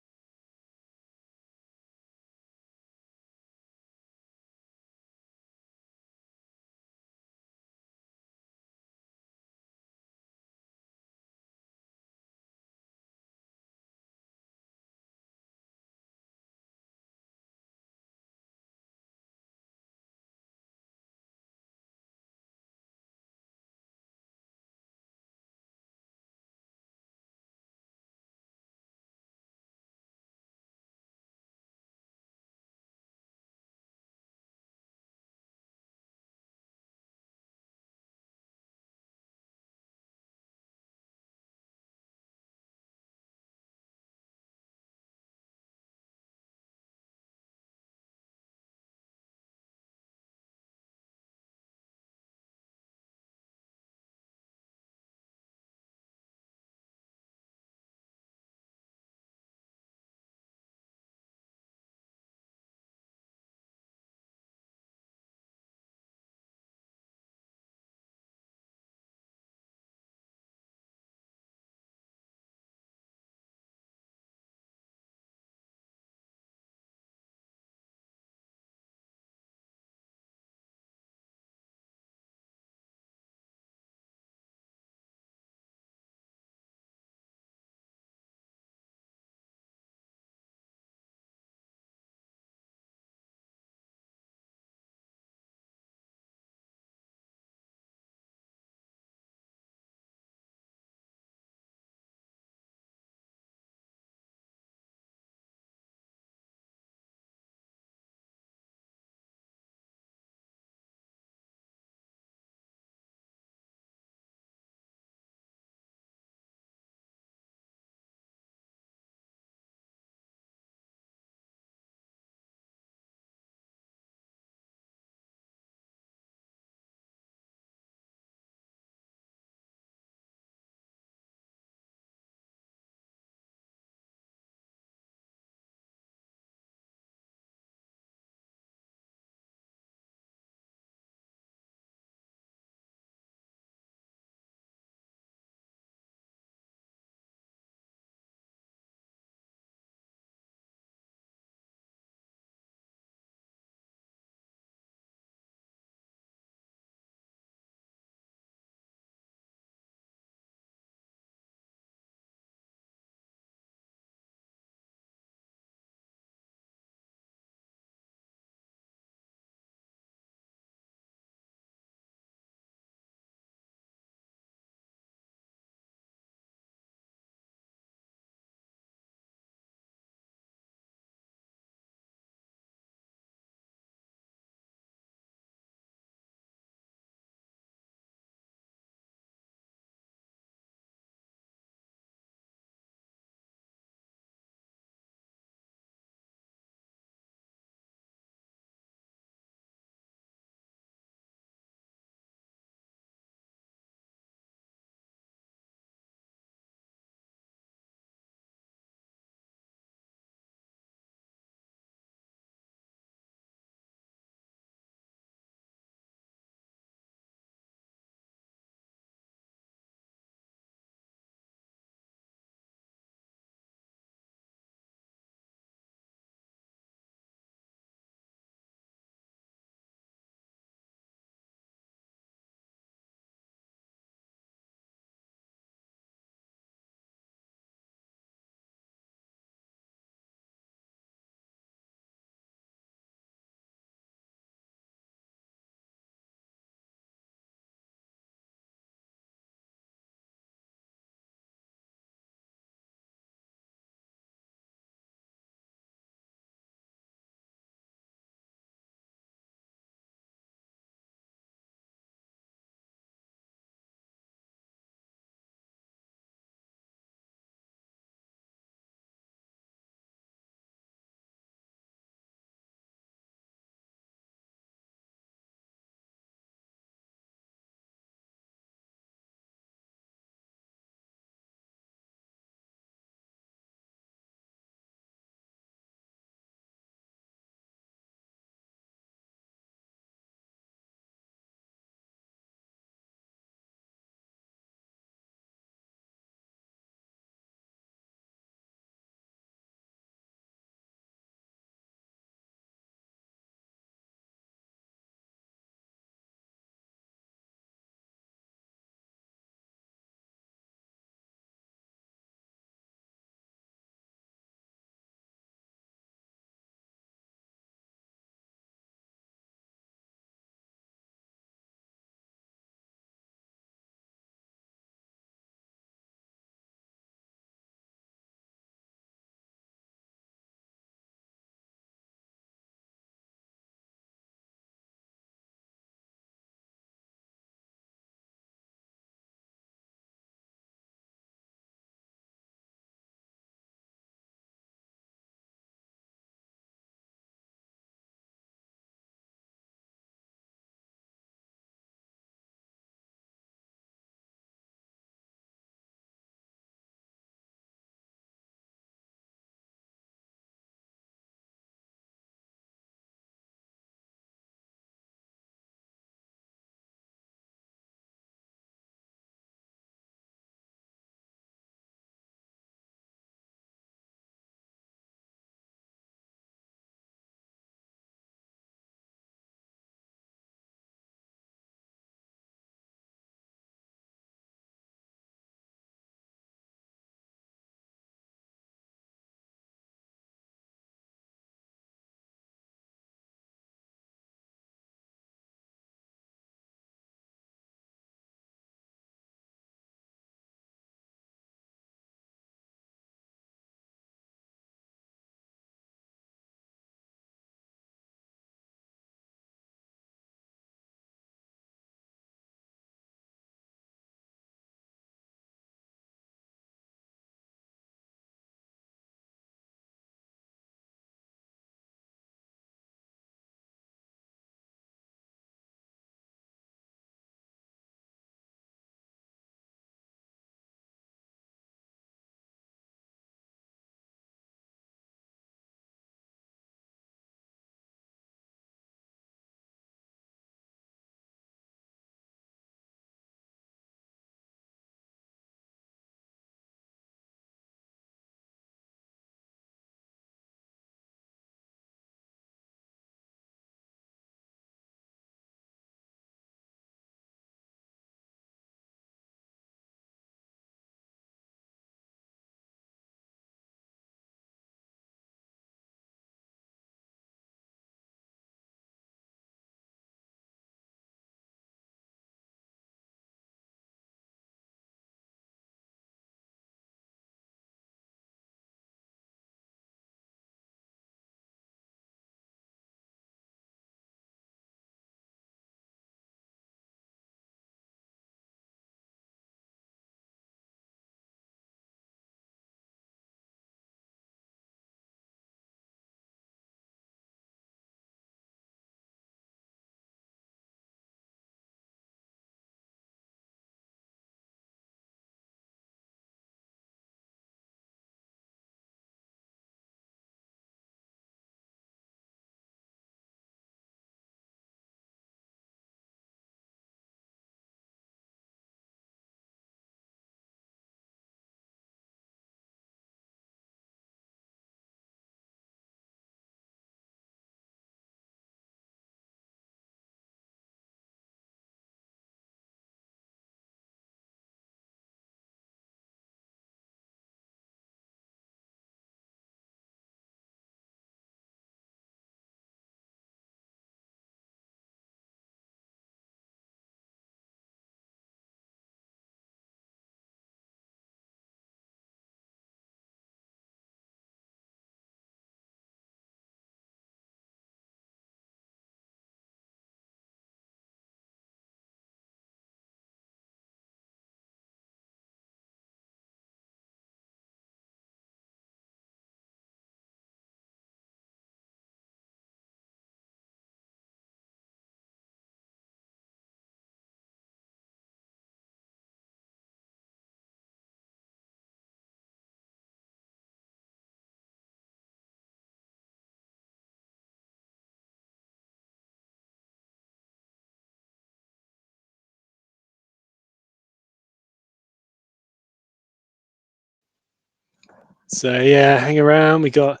S1: So yeah, hang around. We got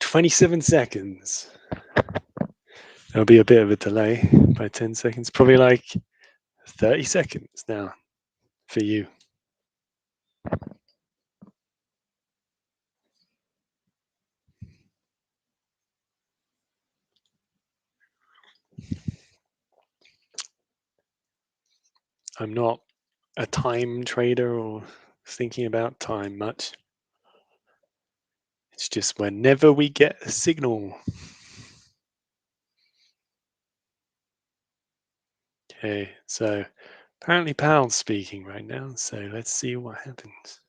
S1: 27 seconds. There'll be a bit of a delay by 10 seconds, probably like 30 seconds now for you. I'm not a time trader or thinking about time much. It's just whenever we get a signal. Okay, so apparently Pal's speaking right now, so let's see what happens.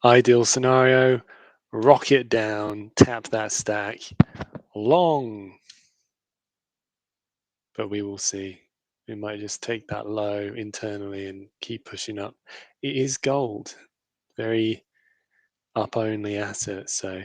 S1: Ideal scenario, rocket down, tap that stack, long, but we will see. We might just take that low internally and keep pushing up. It is gold, very up only asset, so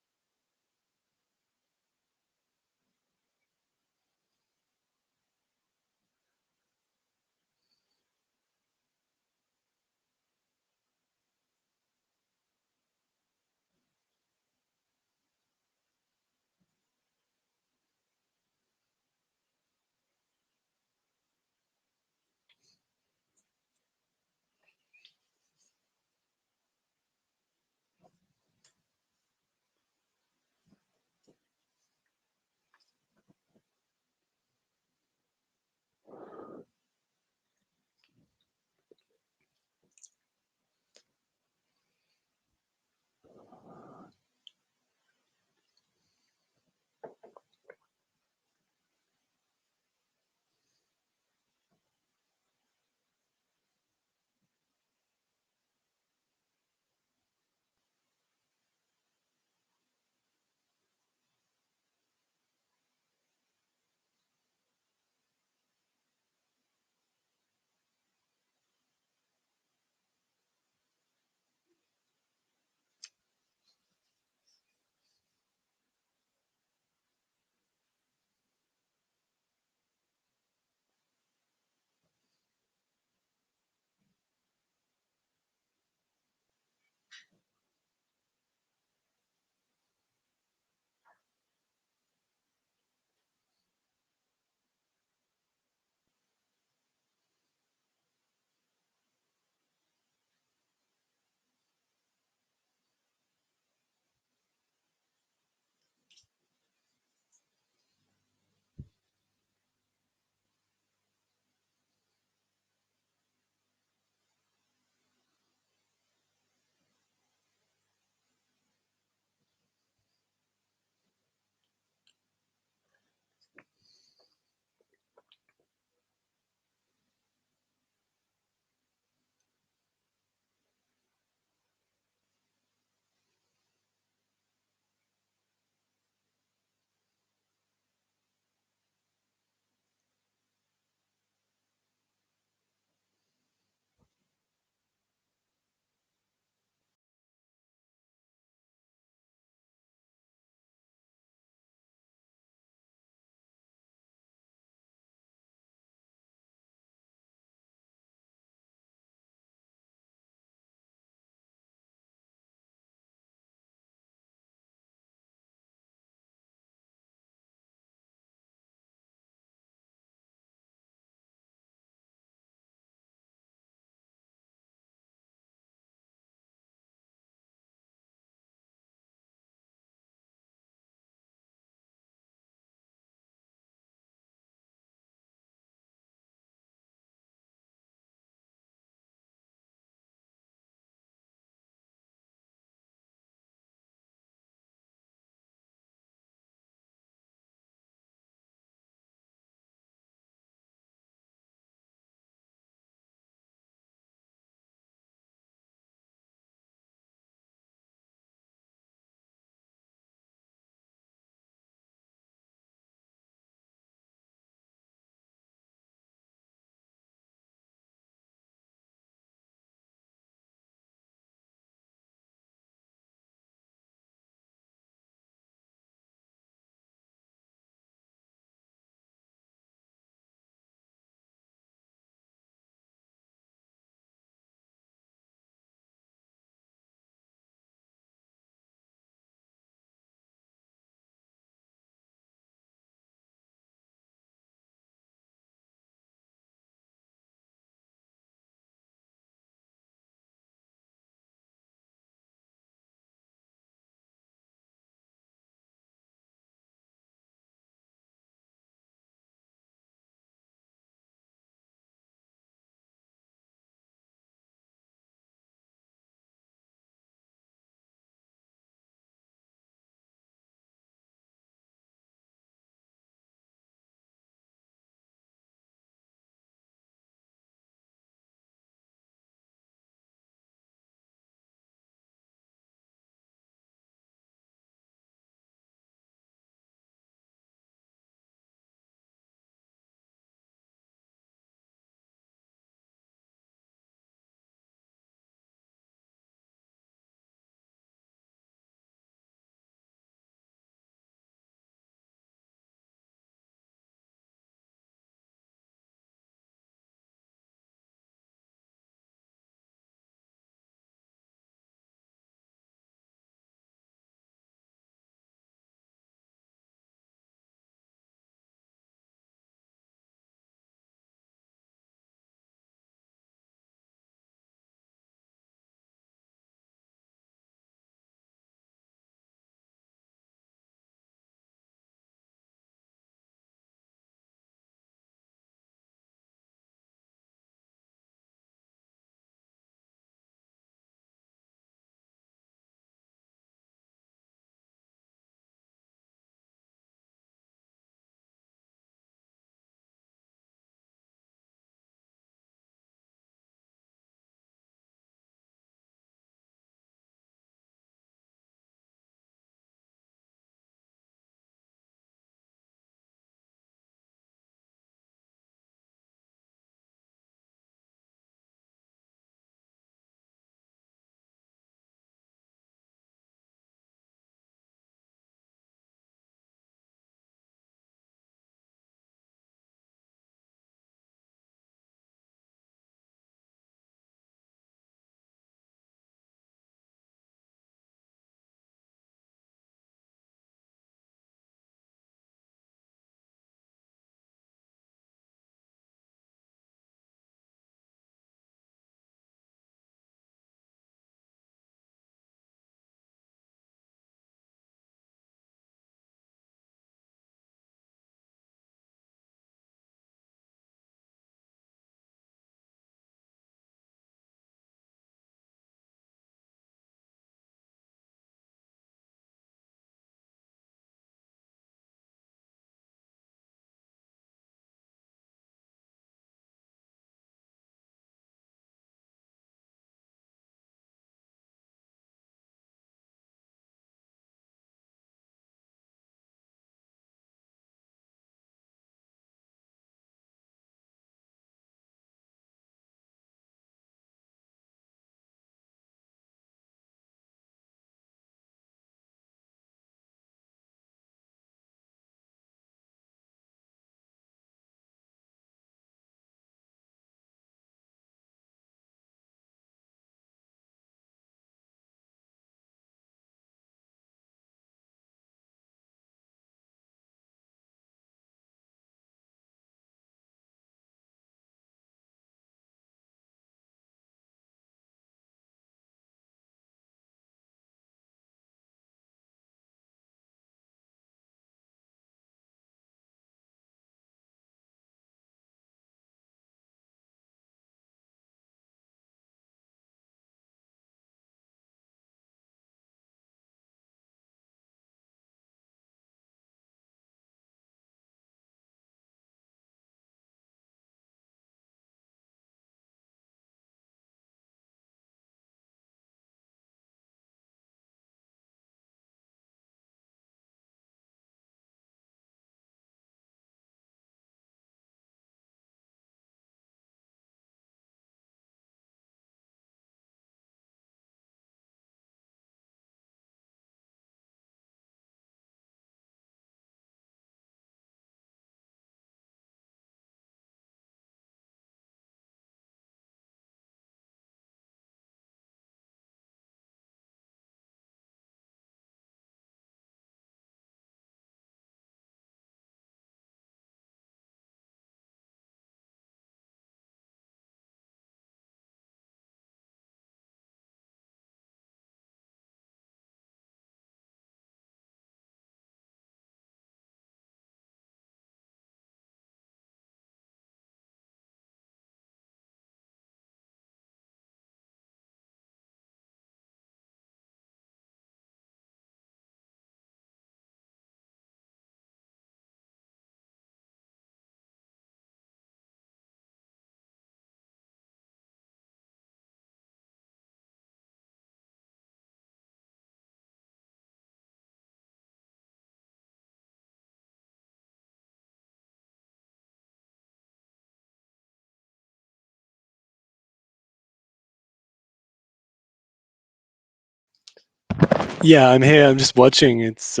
S1: Yeah, I'm here. I'm just watching. It's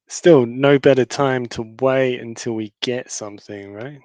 S1: still no better time to wait until we get something, right?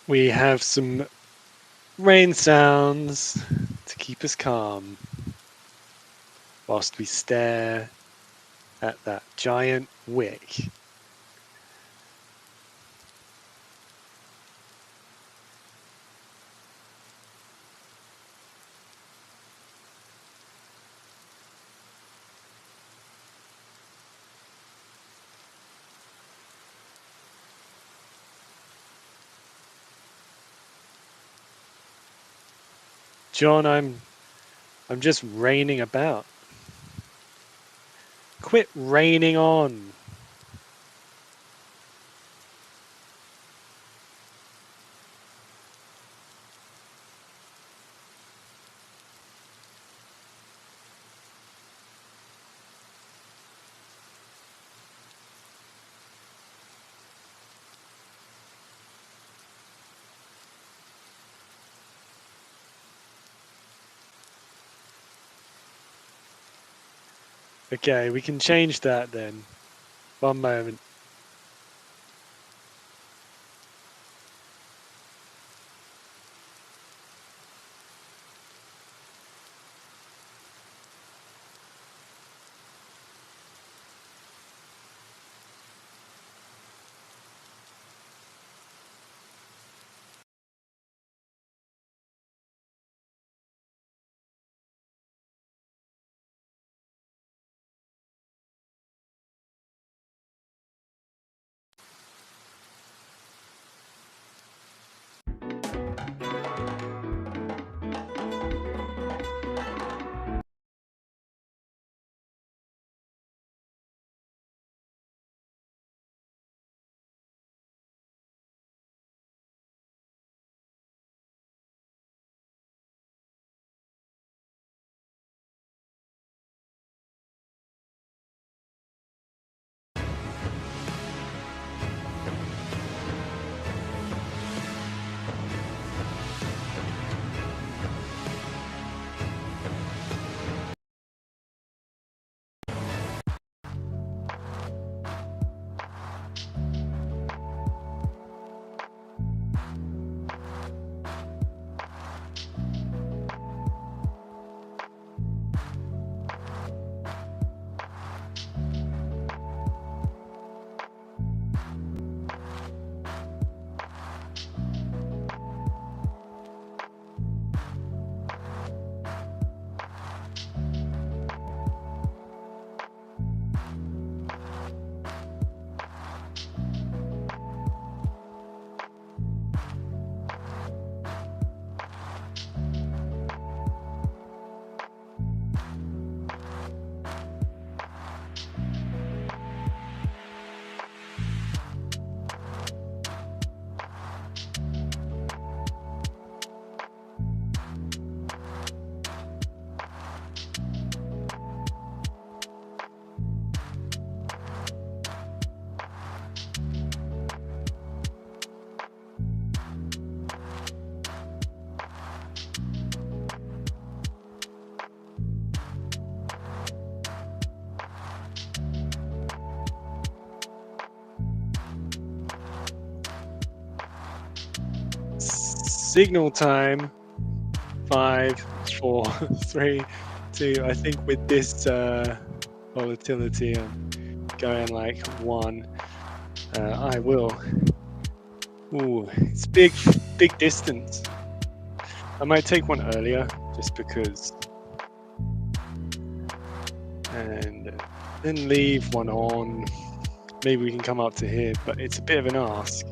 S1: We have some rain sounds to keep us calm whilst we stare at that giant wick. John, I'm just raining about. Quit raining on. Okay, we can change that then. One moment. Signal time. 5, 4, 3, 2. I think with this volatility, I'm going like 1. I will. Ooh, it's big distance. I might take one earlier just because, and then leave one on. Maybe we can come up to here, but it's a bit of an ask.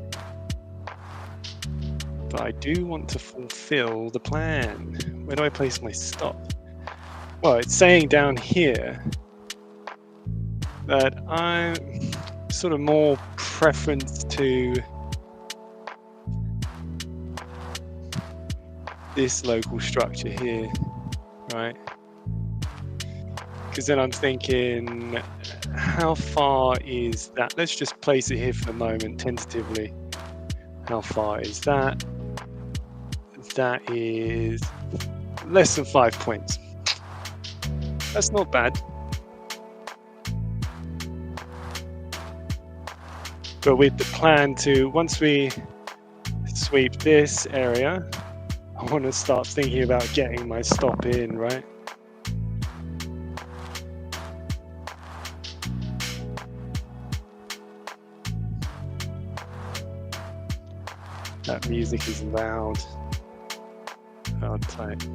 S1: But I do want to fulfill the plan. Where do I place my stop? Well, it's saying down here that I'm sort of more preference to this local structure here, right? Because then I'm thinking, how far is that? Let's just place it here for the moment, tentatively. How far is that? That is less than 5 points. That's not bad. But with the plan to, once we sweep this area, I want to start thinking about getting my stop in, right? That music is loud. Hard tight.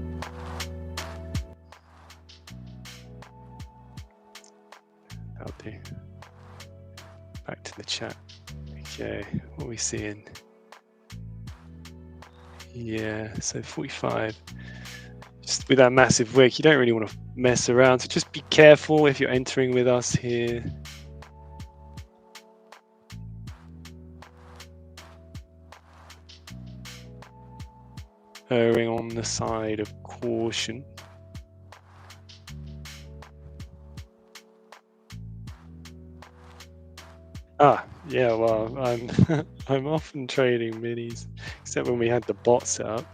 S1: That'll do. Back to the chat. Okay, what are we seeing? Yeah, so 45. Just with that massive wick, you don't really want to mess around. So just be careful if you're entering with us here. Erring on the side of caution. Ah, yeah, well, I'm I'm often trading minis, except when we had the bot set up.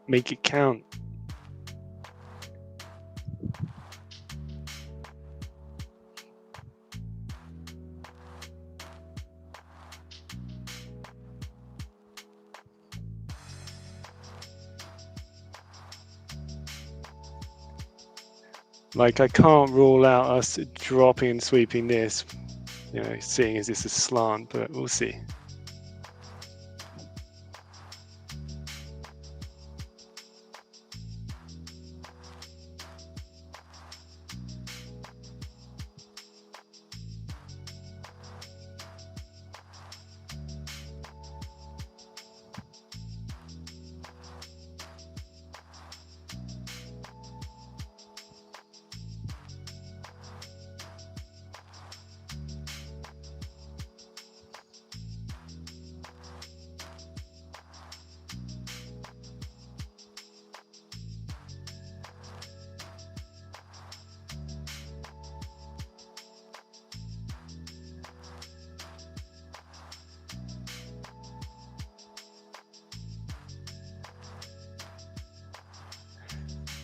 S1: Make it count. Like, I can't rule out us dropping and sweeping this, you know, seeing as it's a slant, but we'll see.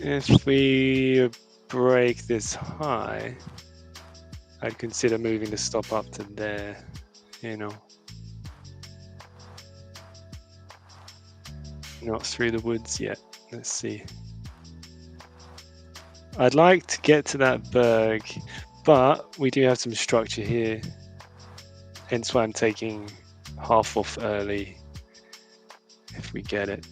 S1: If we break this high, I'd consider moving the stop up to there, you know. Not through the woods yet. Let's see. I'd like to get to that berg, but we do have some structure here. Hence why I'm taking half off early if we get it.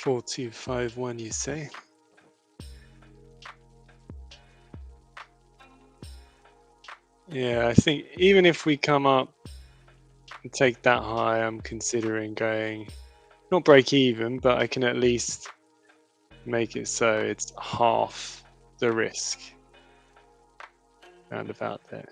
S1: Four, two, 5, 1, you say? Yeah, I think even if we come up and take that high, I'm considering going, not break even, but I can at least make it so it's half the risk. Round about there.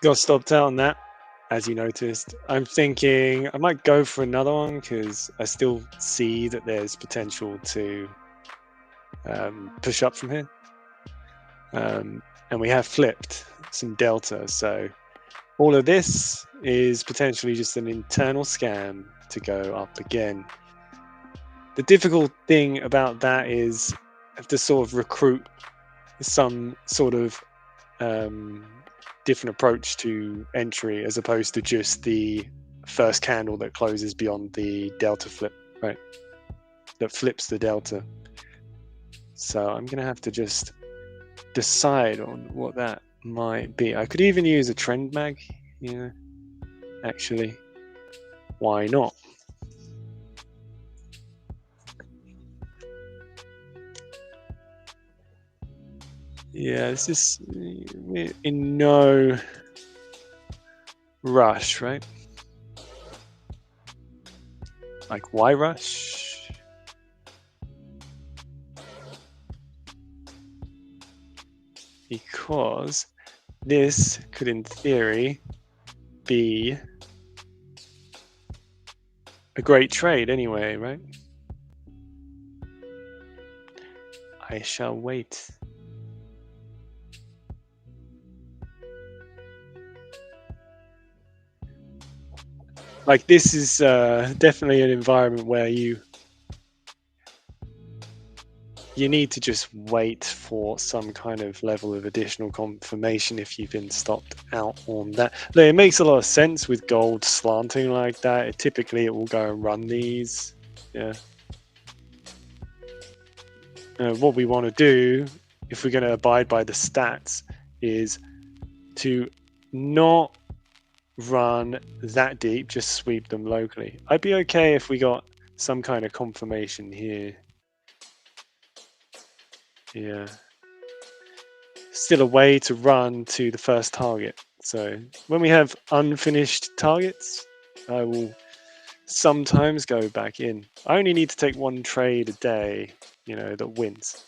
S1: got stopped out on that, as you noticed. I'm thinking I might go for another one because I still see that there's potential to push up from here. And we have flipped some delta, so all of this is potentially just an internal scam to go up again. The difficult thing about that is I have to sort of recruit some sort of different approach to entry as opposed to just the first candle that closes beyond the delta flip, right? That flips the delta. So I'm going to have to just decide on what that might be. I could even use a trend mag, actually. Why not? Yeah, this is in no rush, right? Like, why rush? Because this could, in theory, be a great trade anyway, right? I shall wait. Like, this is definitely an environment where you need to just wait for some kind of level of additional confirmation if you've been stopped out on that. Look, it makes a lot of sense with gold slanting like that. Typically, it will go and run these. Yeah. What we want to do, if we're going to abide by the stats, is to not run that deep, just sweep them locally. I'd be okay if we got some kind of confirmation here. Yeah. Still a way to run to the first target. So when we have unfinished targets, I will sometimes go back in. I only need to take one trade a day, that wins.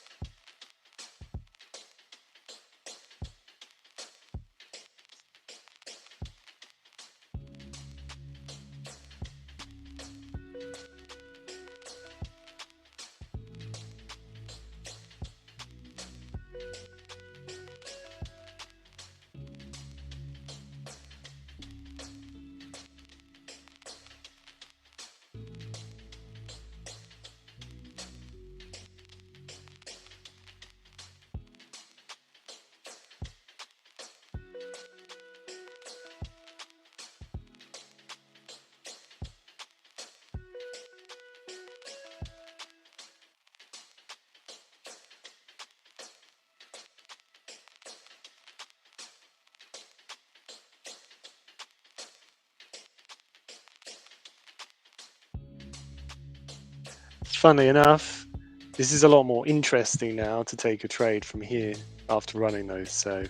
S1: Funnily enough, this is a lot more interesting now to take a trade from here after running those. So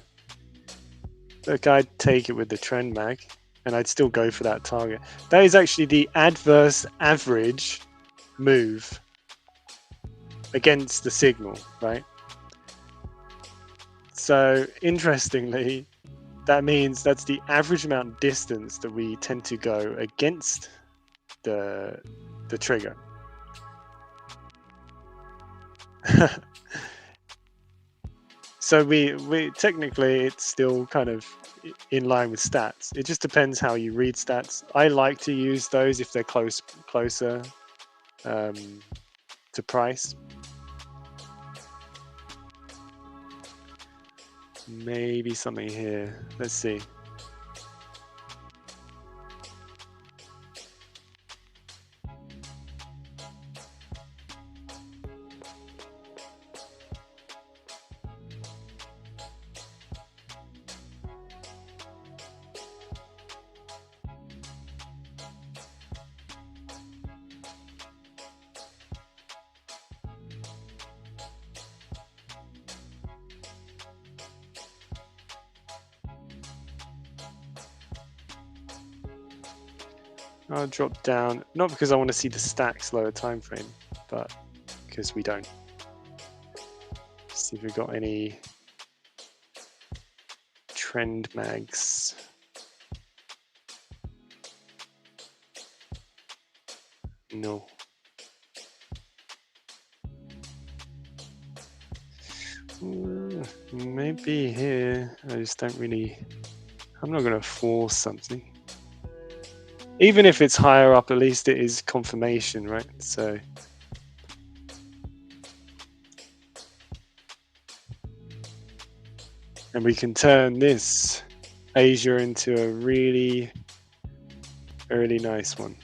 S1: look, I'd take it with the trend mag and I'd still go for that target. That is actually the adverse average move against the signal, right? So interestingly, that means that's the average amount of distance that we tend to go against the trigger. So we technically it's still kind of in line with stats. It just depends how you read stats. I like to use those if they're closer to price. Maybe something here. Let's see. I'll drop down, not because I want to see the stacks lower time frame, but because we don't. See if we've got any trend mags. No. Maybe here. I just don't really. I'm not going to force something. Even if it's higher up, at least it is confirmation, right? So. And we can turn this Asia into a really nice one.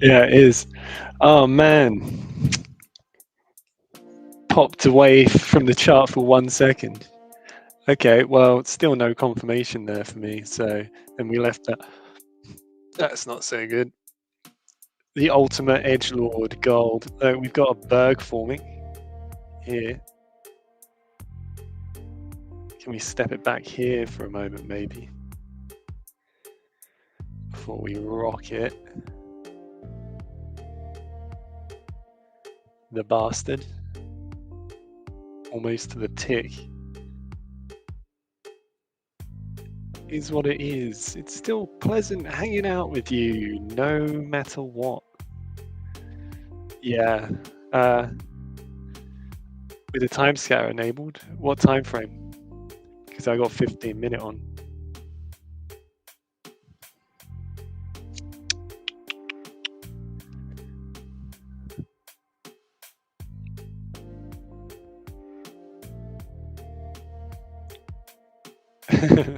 S1: Yeah, it is. Oh man, popped away from the chart for 1 second. Okay, well, still no confirmation there for me. So, and we left that. That's not so good. The ultimate edgelord gold. We've got a berg forming here. Can we step it back here for a moment, maybe, before we rock it? The bastard. Almost to the tick. Is what it is. It's still pleasant hanging out with you, no matter what. Yeah. With the time scatter enabled, what time frame? Because I got 15-minute on.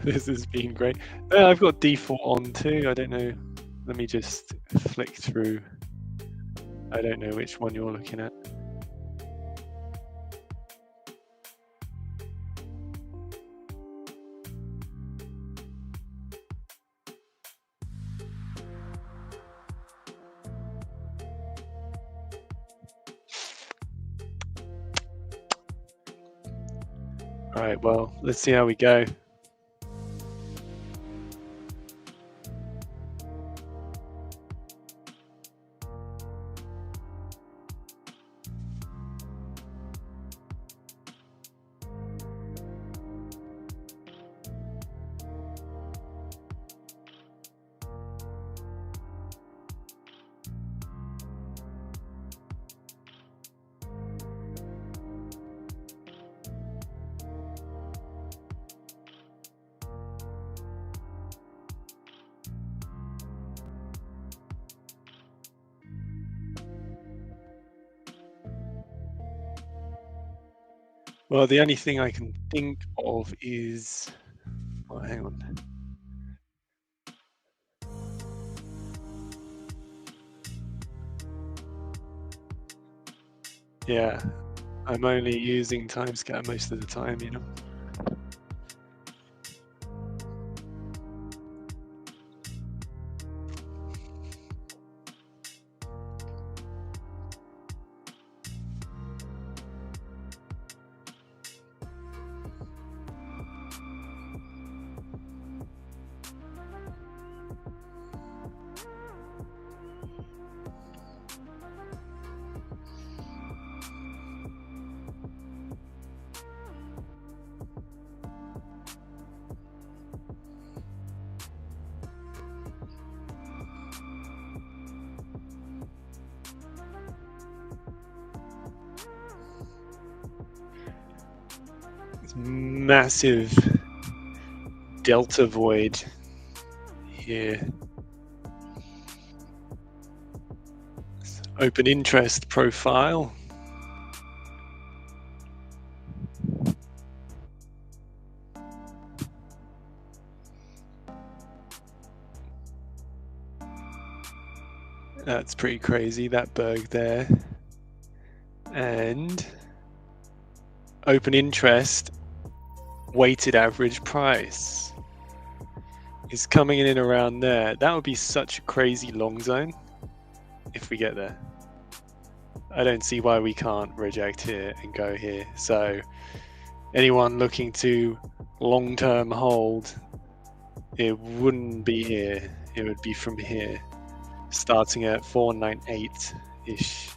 S1: This has been great. I've got default on too. I don't know. Let me just flick through. I don't know which one you're looking at. All right, well, let's see how we go. Well, the only thing I can think of is, oh, hang on. Yeah, I'm only using timescatter most of the time, you know. Massive delta void here. Open interest profile. That's pretty crazy, that berg there. And open interest weighted average price is coming in around there. That would be such a crazy long zone if we get there. I don't see why we can't reject here and go here. So anyone looking to long-term hold, it wouldn't be here. It would be from here, starting at 498-ish.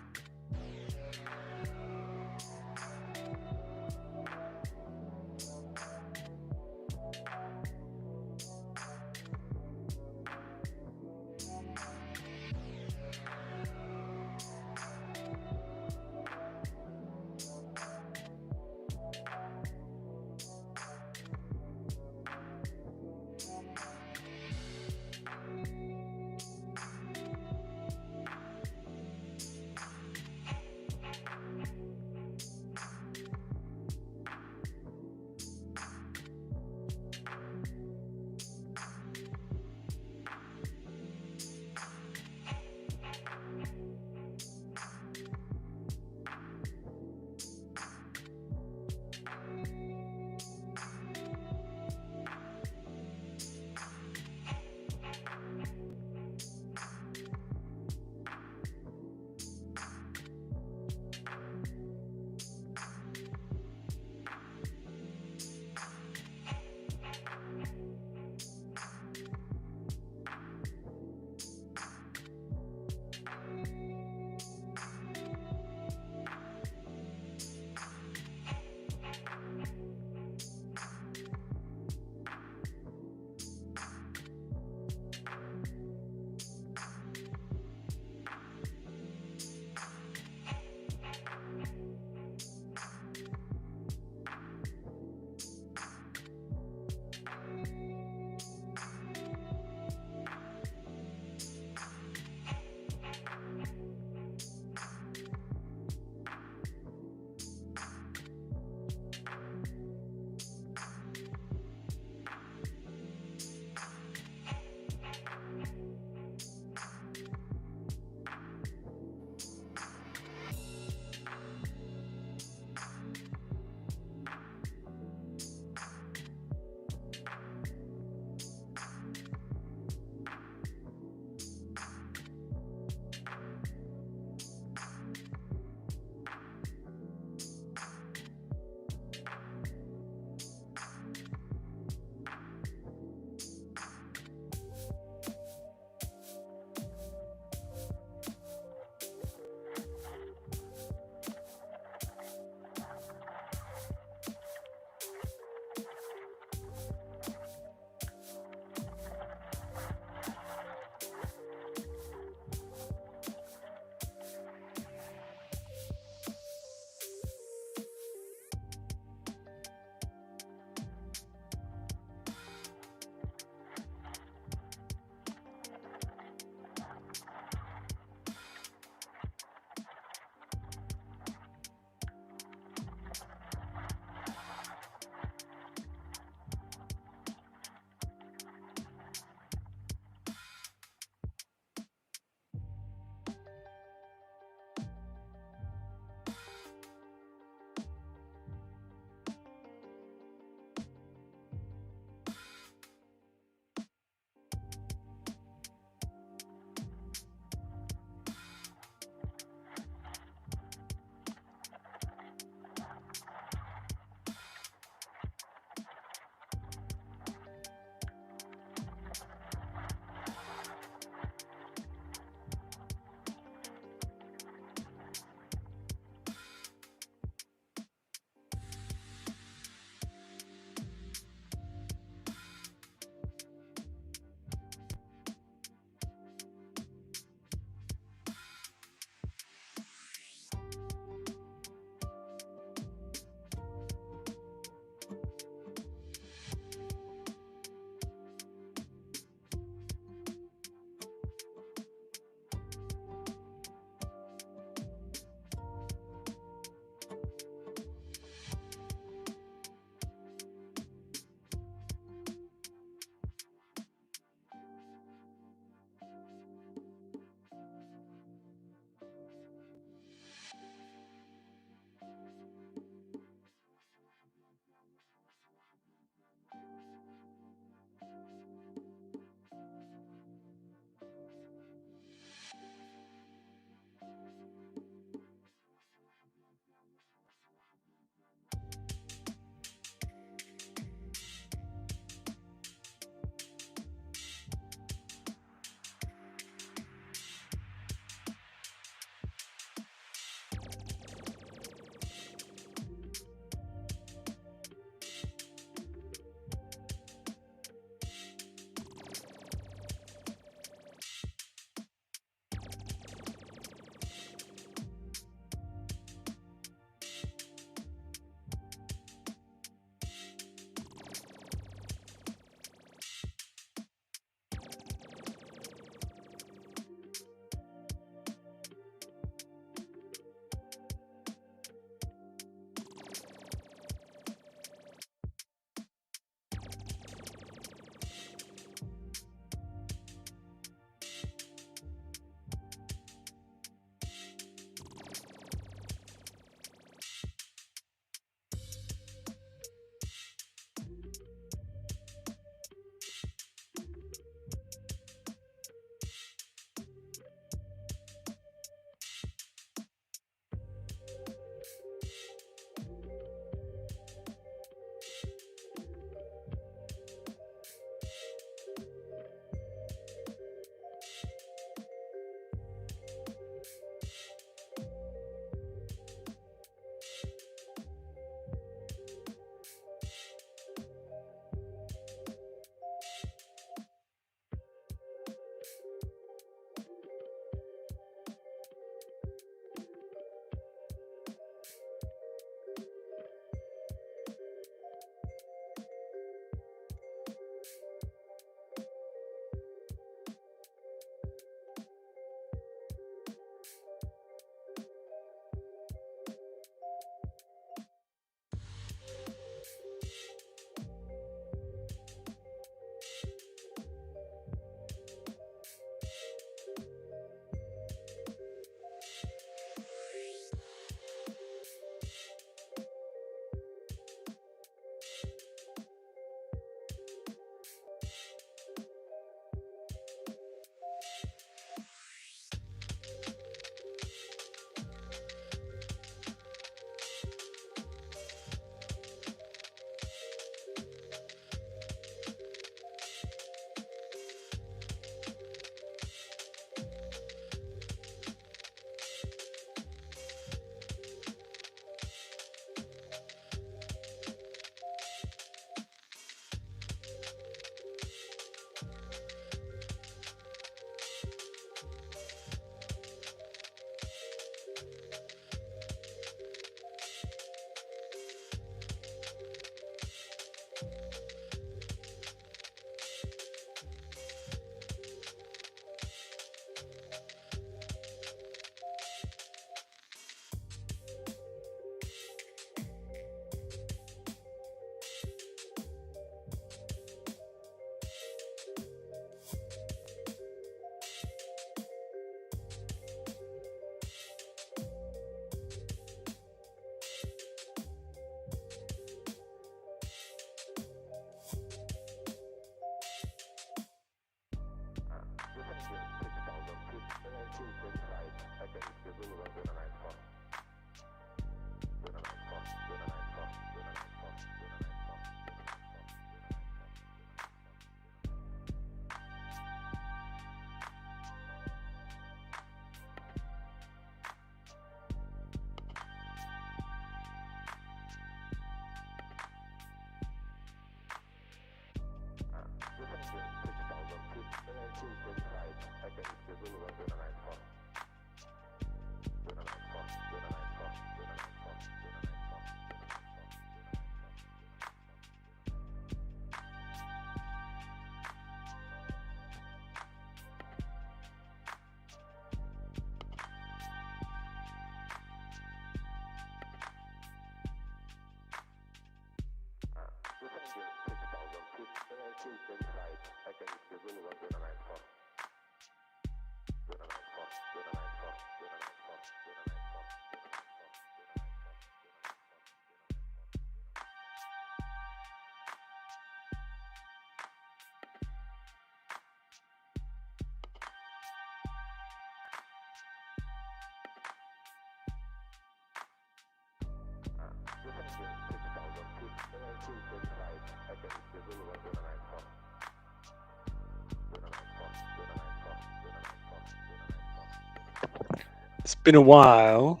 S1: It's been a while,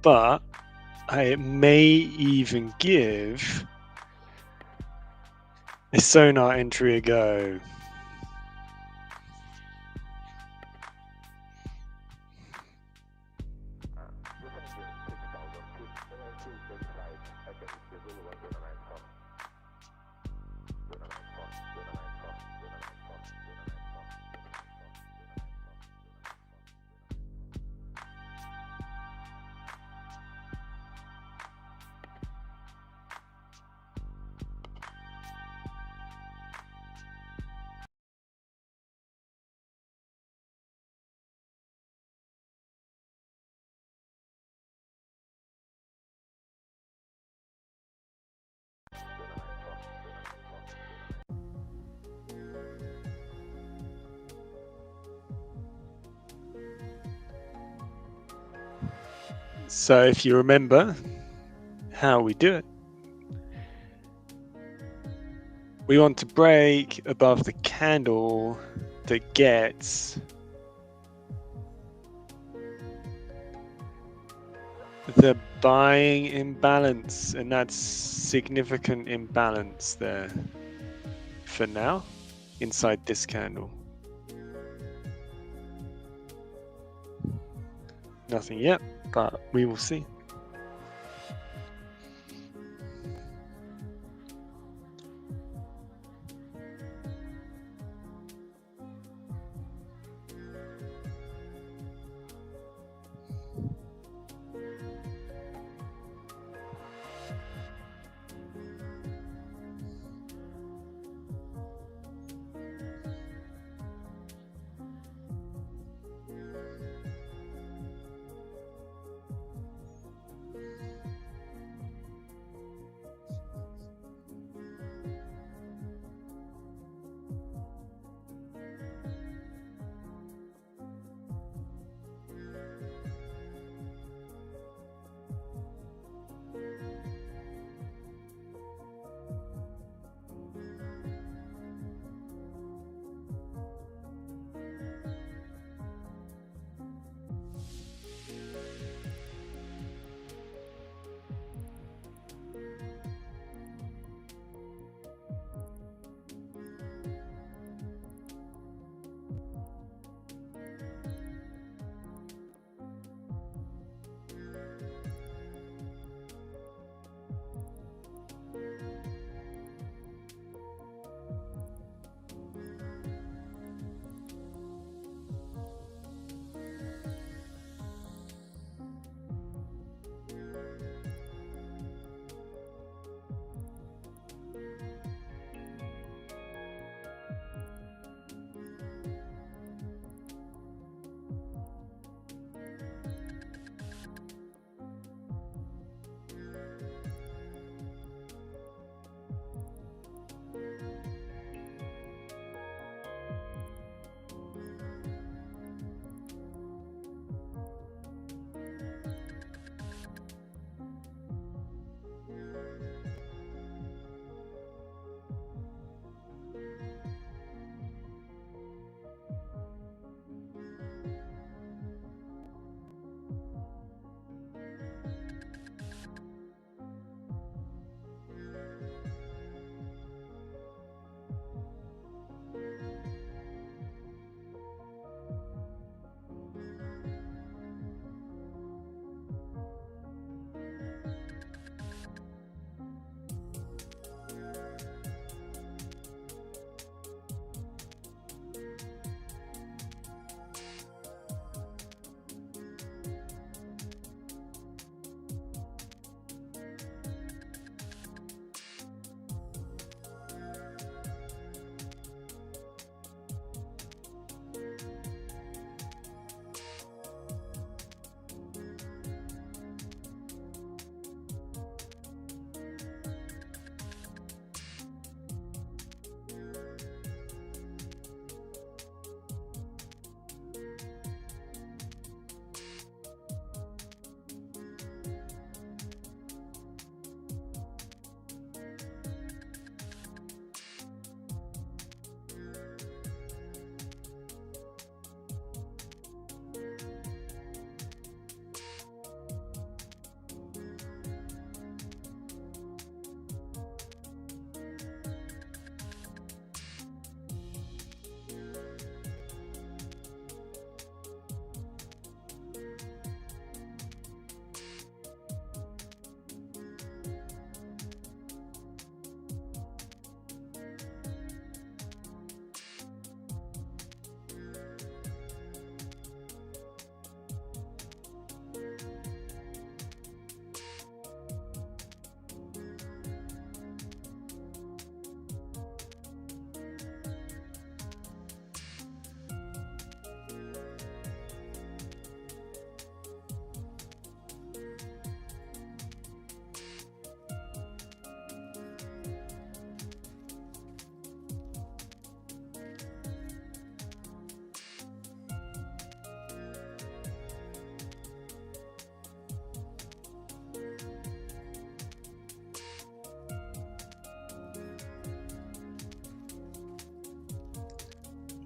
S1: but I may even give a sonar entry a go. So if you remember how we do it, we want to break above the candle that gets the buying imbalance, and that's significant imbalance there for now inside this candle. Nothing yet, but we will see.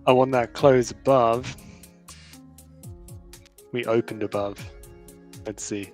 S1: I want that close above. We opened above. Let's see.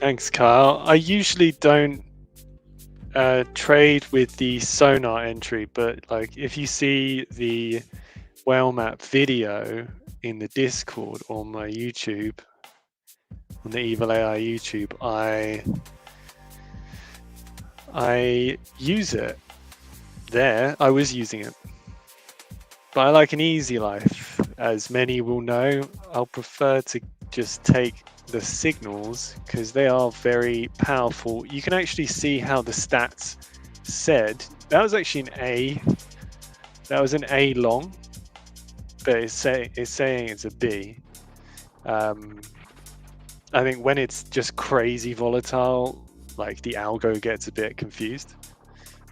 S1: Thanks, Kyle. I usually don't trade with the sonar entry, but like if you see the whale map video in the Discord or my YouTube, on the EvilAI YouTube, I use it there. I was using it, but I like an easy life. As many will know, I'll prefer to just take the signals because they are very powerful. You can actually see how the stats said that was actually an A. That was an A long, but it's saying it's a B. I think when it's just crazy volatile, like the algo gets a bit confused.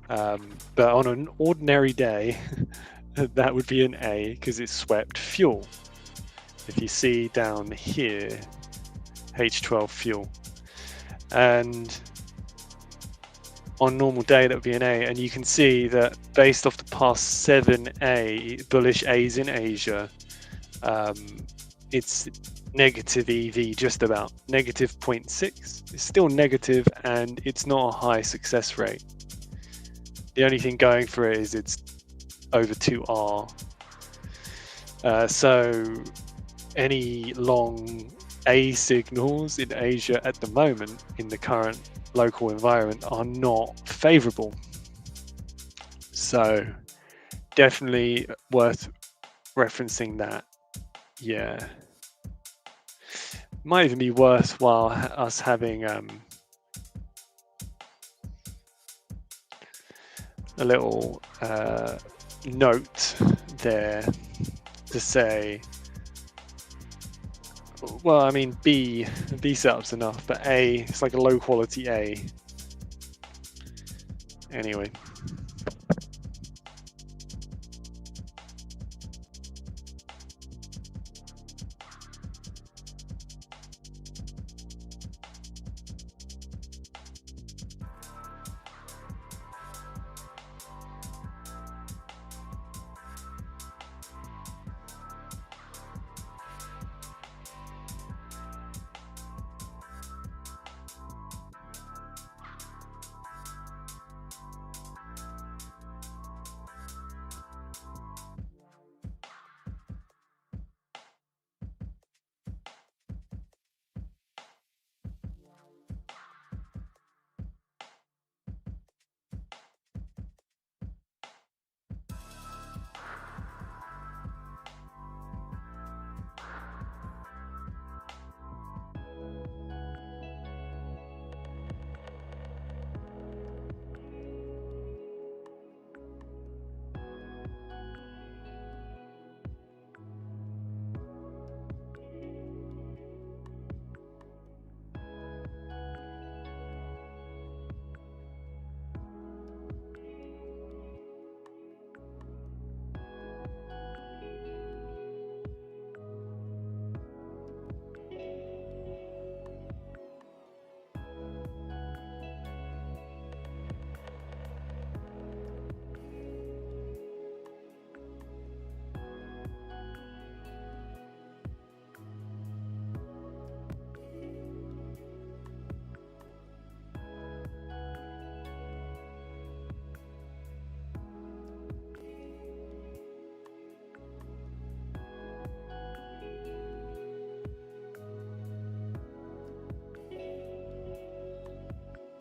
S1: But on an ordinary day, that would be an A because it swept fuel. If you see down here, H12 fuel. And on normal day, that would be an A. And you can see that based off the past 7 bullish A's in Asia, it's negative EV, just about negative 0.6. It's still negative and it's not a high success rate. The only thing going for it is it's over 2R. So any long A signals in Asia at the moment in the current local environment are not favorable. So definitely worth referencing that. Yeah. Might even be worthwhile us having a little note there to say, well, I mean, B setup's enough, but A, it's like a low quality A. Anyway.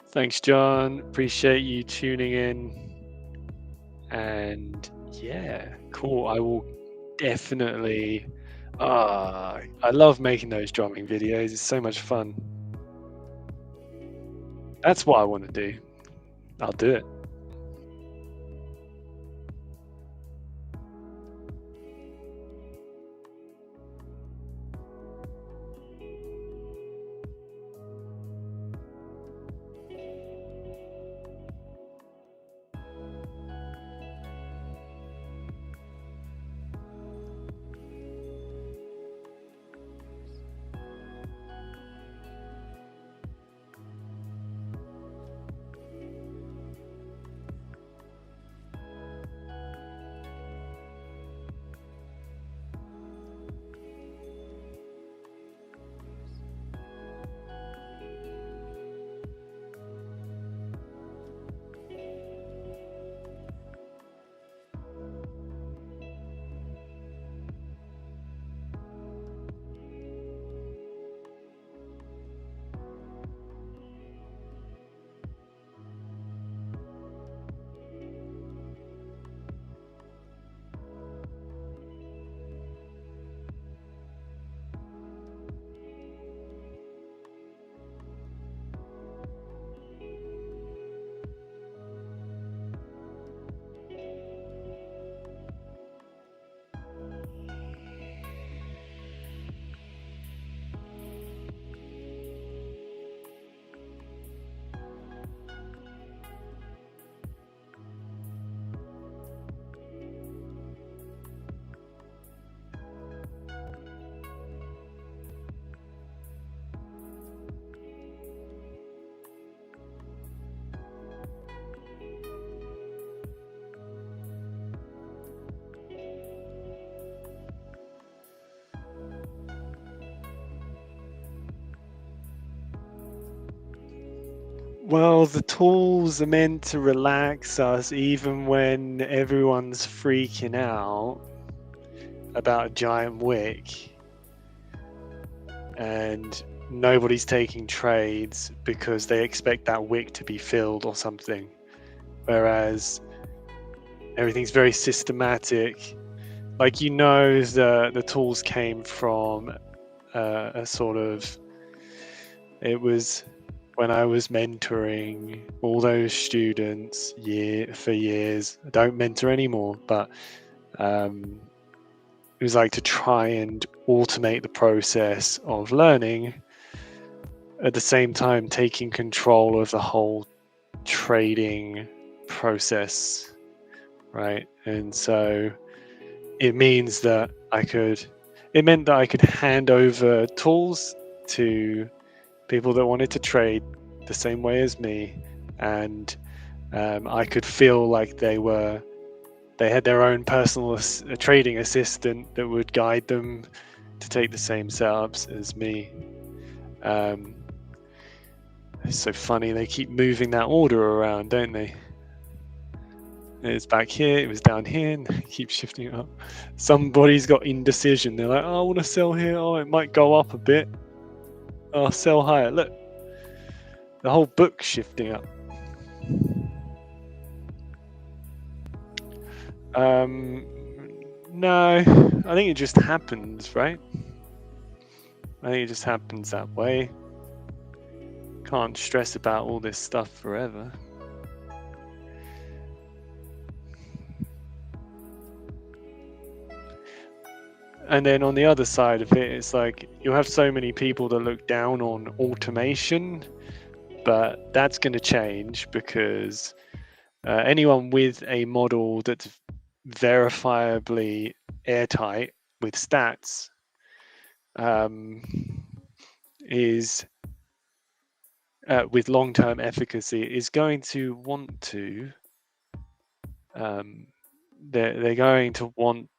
S1: Thanks, John. Appreciate you tuning in. And yeah, cool. I will definitely. I love making those drumming videos. It's so much fun. That's what I want to do. I'll do it. Well, the tools are meant to relax us even when everyone's freaking out about a giant wick and nobody's taking trades because they expect that wick to be filled or something. Whereas everything's very systematic. Like, the tools came from a sort of, it was when I was mentoring all those students for years. I don't mentor anymore, but it was like to try and automate the process of learning, at the same time taking control of the whole trading process, right? And so it means that it meant that I could hand over tools to people that wanted to trade the same way as me, and I could feel like they had their own personal trading assistant that would guide them to take the same setups as me. It's so funny, they keep moving that order around, don't they? It's back here, it was down here, and they keep shifting it up. Somebody's got indecision. They're like, oh, I want to sell here. Oh, it might go up a bit. Oh, sell higher. Look, the whole book's shifting up. No, I think it just happens, right? I think it just happens that way. Can't stress about all this stuff forever. And then on the other side of it, it's like you'll have so many people that look down on automation, but that's going to change because anyone with a model that's verifiably airtight with stats is with long-term efficacy is going to want to they're going to want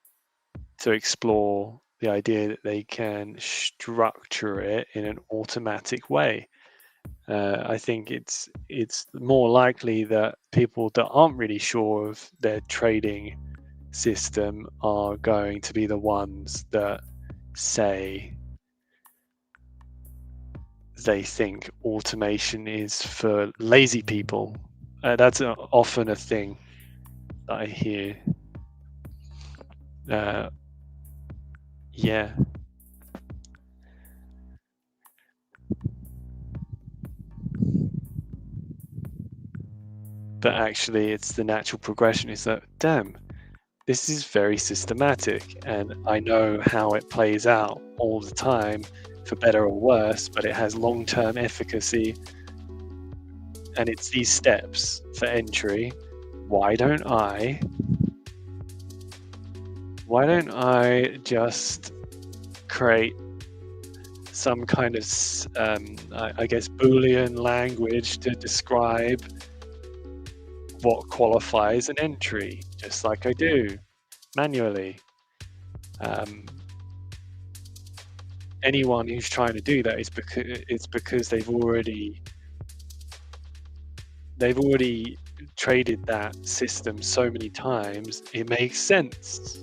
S1: to explore the idea that they can structure it in an automatic way. I think it's more likely that people that aren't really sure of their trading system are going to be the ones that say they think automation is for lazy people. That's often a thing that I hear. Yeah. But actually, it's the natural progression. Is that, damn, this is very systematic, and I know how it plays out all the time, for better or worse, but it has long-term efficacy, and it's these steps for entry. Why don't I just create some kind of, I guess, Boolean language to describe what qualifies an entry, just like I do manually. Anyone who's trying to do that is because they've already traded that system so many times. It makes sense,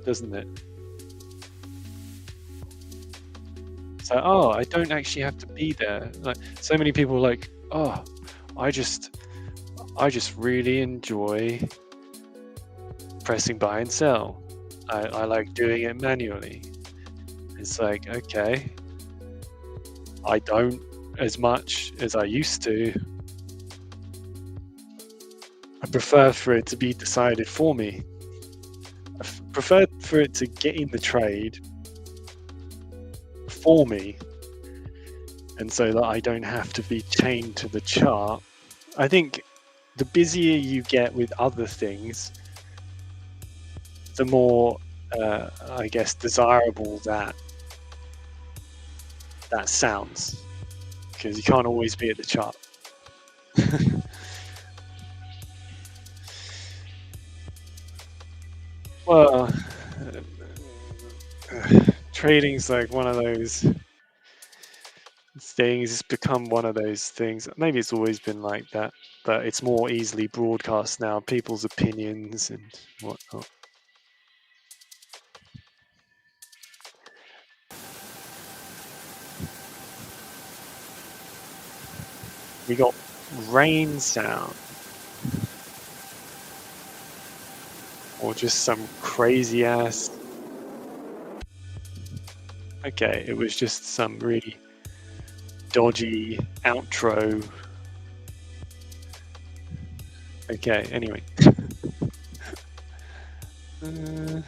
S1: doesn't it? So, I don't actually have to be there. Like, so many people are like, oh, I just really enjoy pressing buy and sell. I like doing it manually. It's like, okay, I don't as much as I used to. I prefer for it to be decided for me. I prefer for it to get in the trade for me, and so that I don't have to be chained to the chart. I think the busier you get with other things, the more, I guess, desirable that sounds, because you can't always be at the chart. Well, trading's like one of those things. It's become one of those things. Maybe it's always been like that, but it's more easily broadcast now. People's opinions and whatnot. We got rain sound, or just some crazy ass. Okay, it was just some really dodgy outro. Okay, anyway. Uh,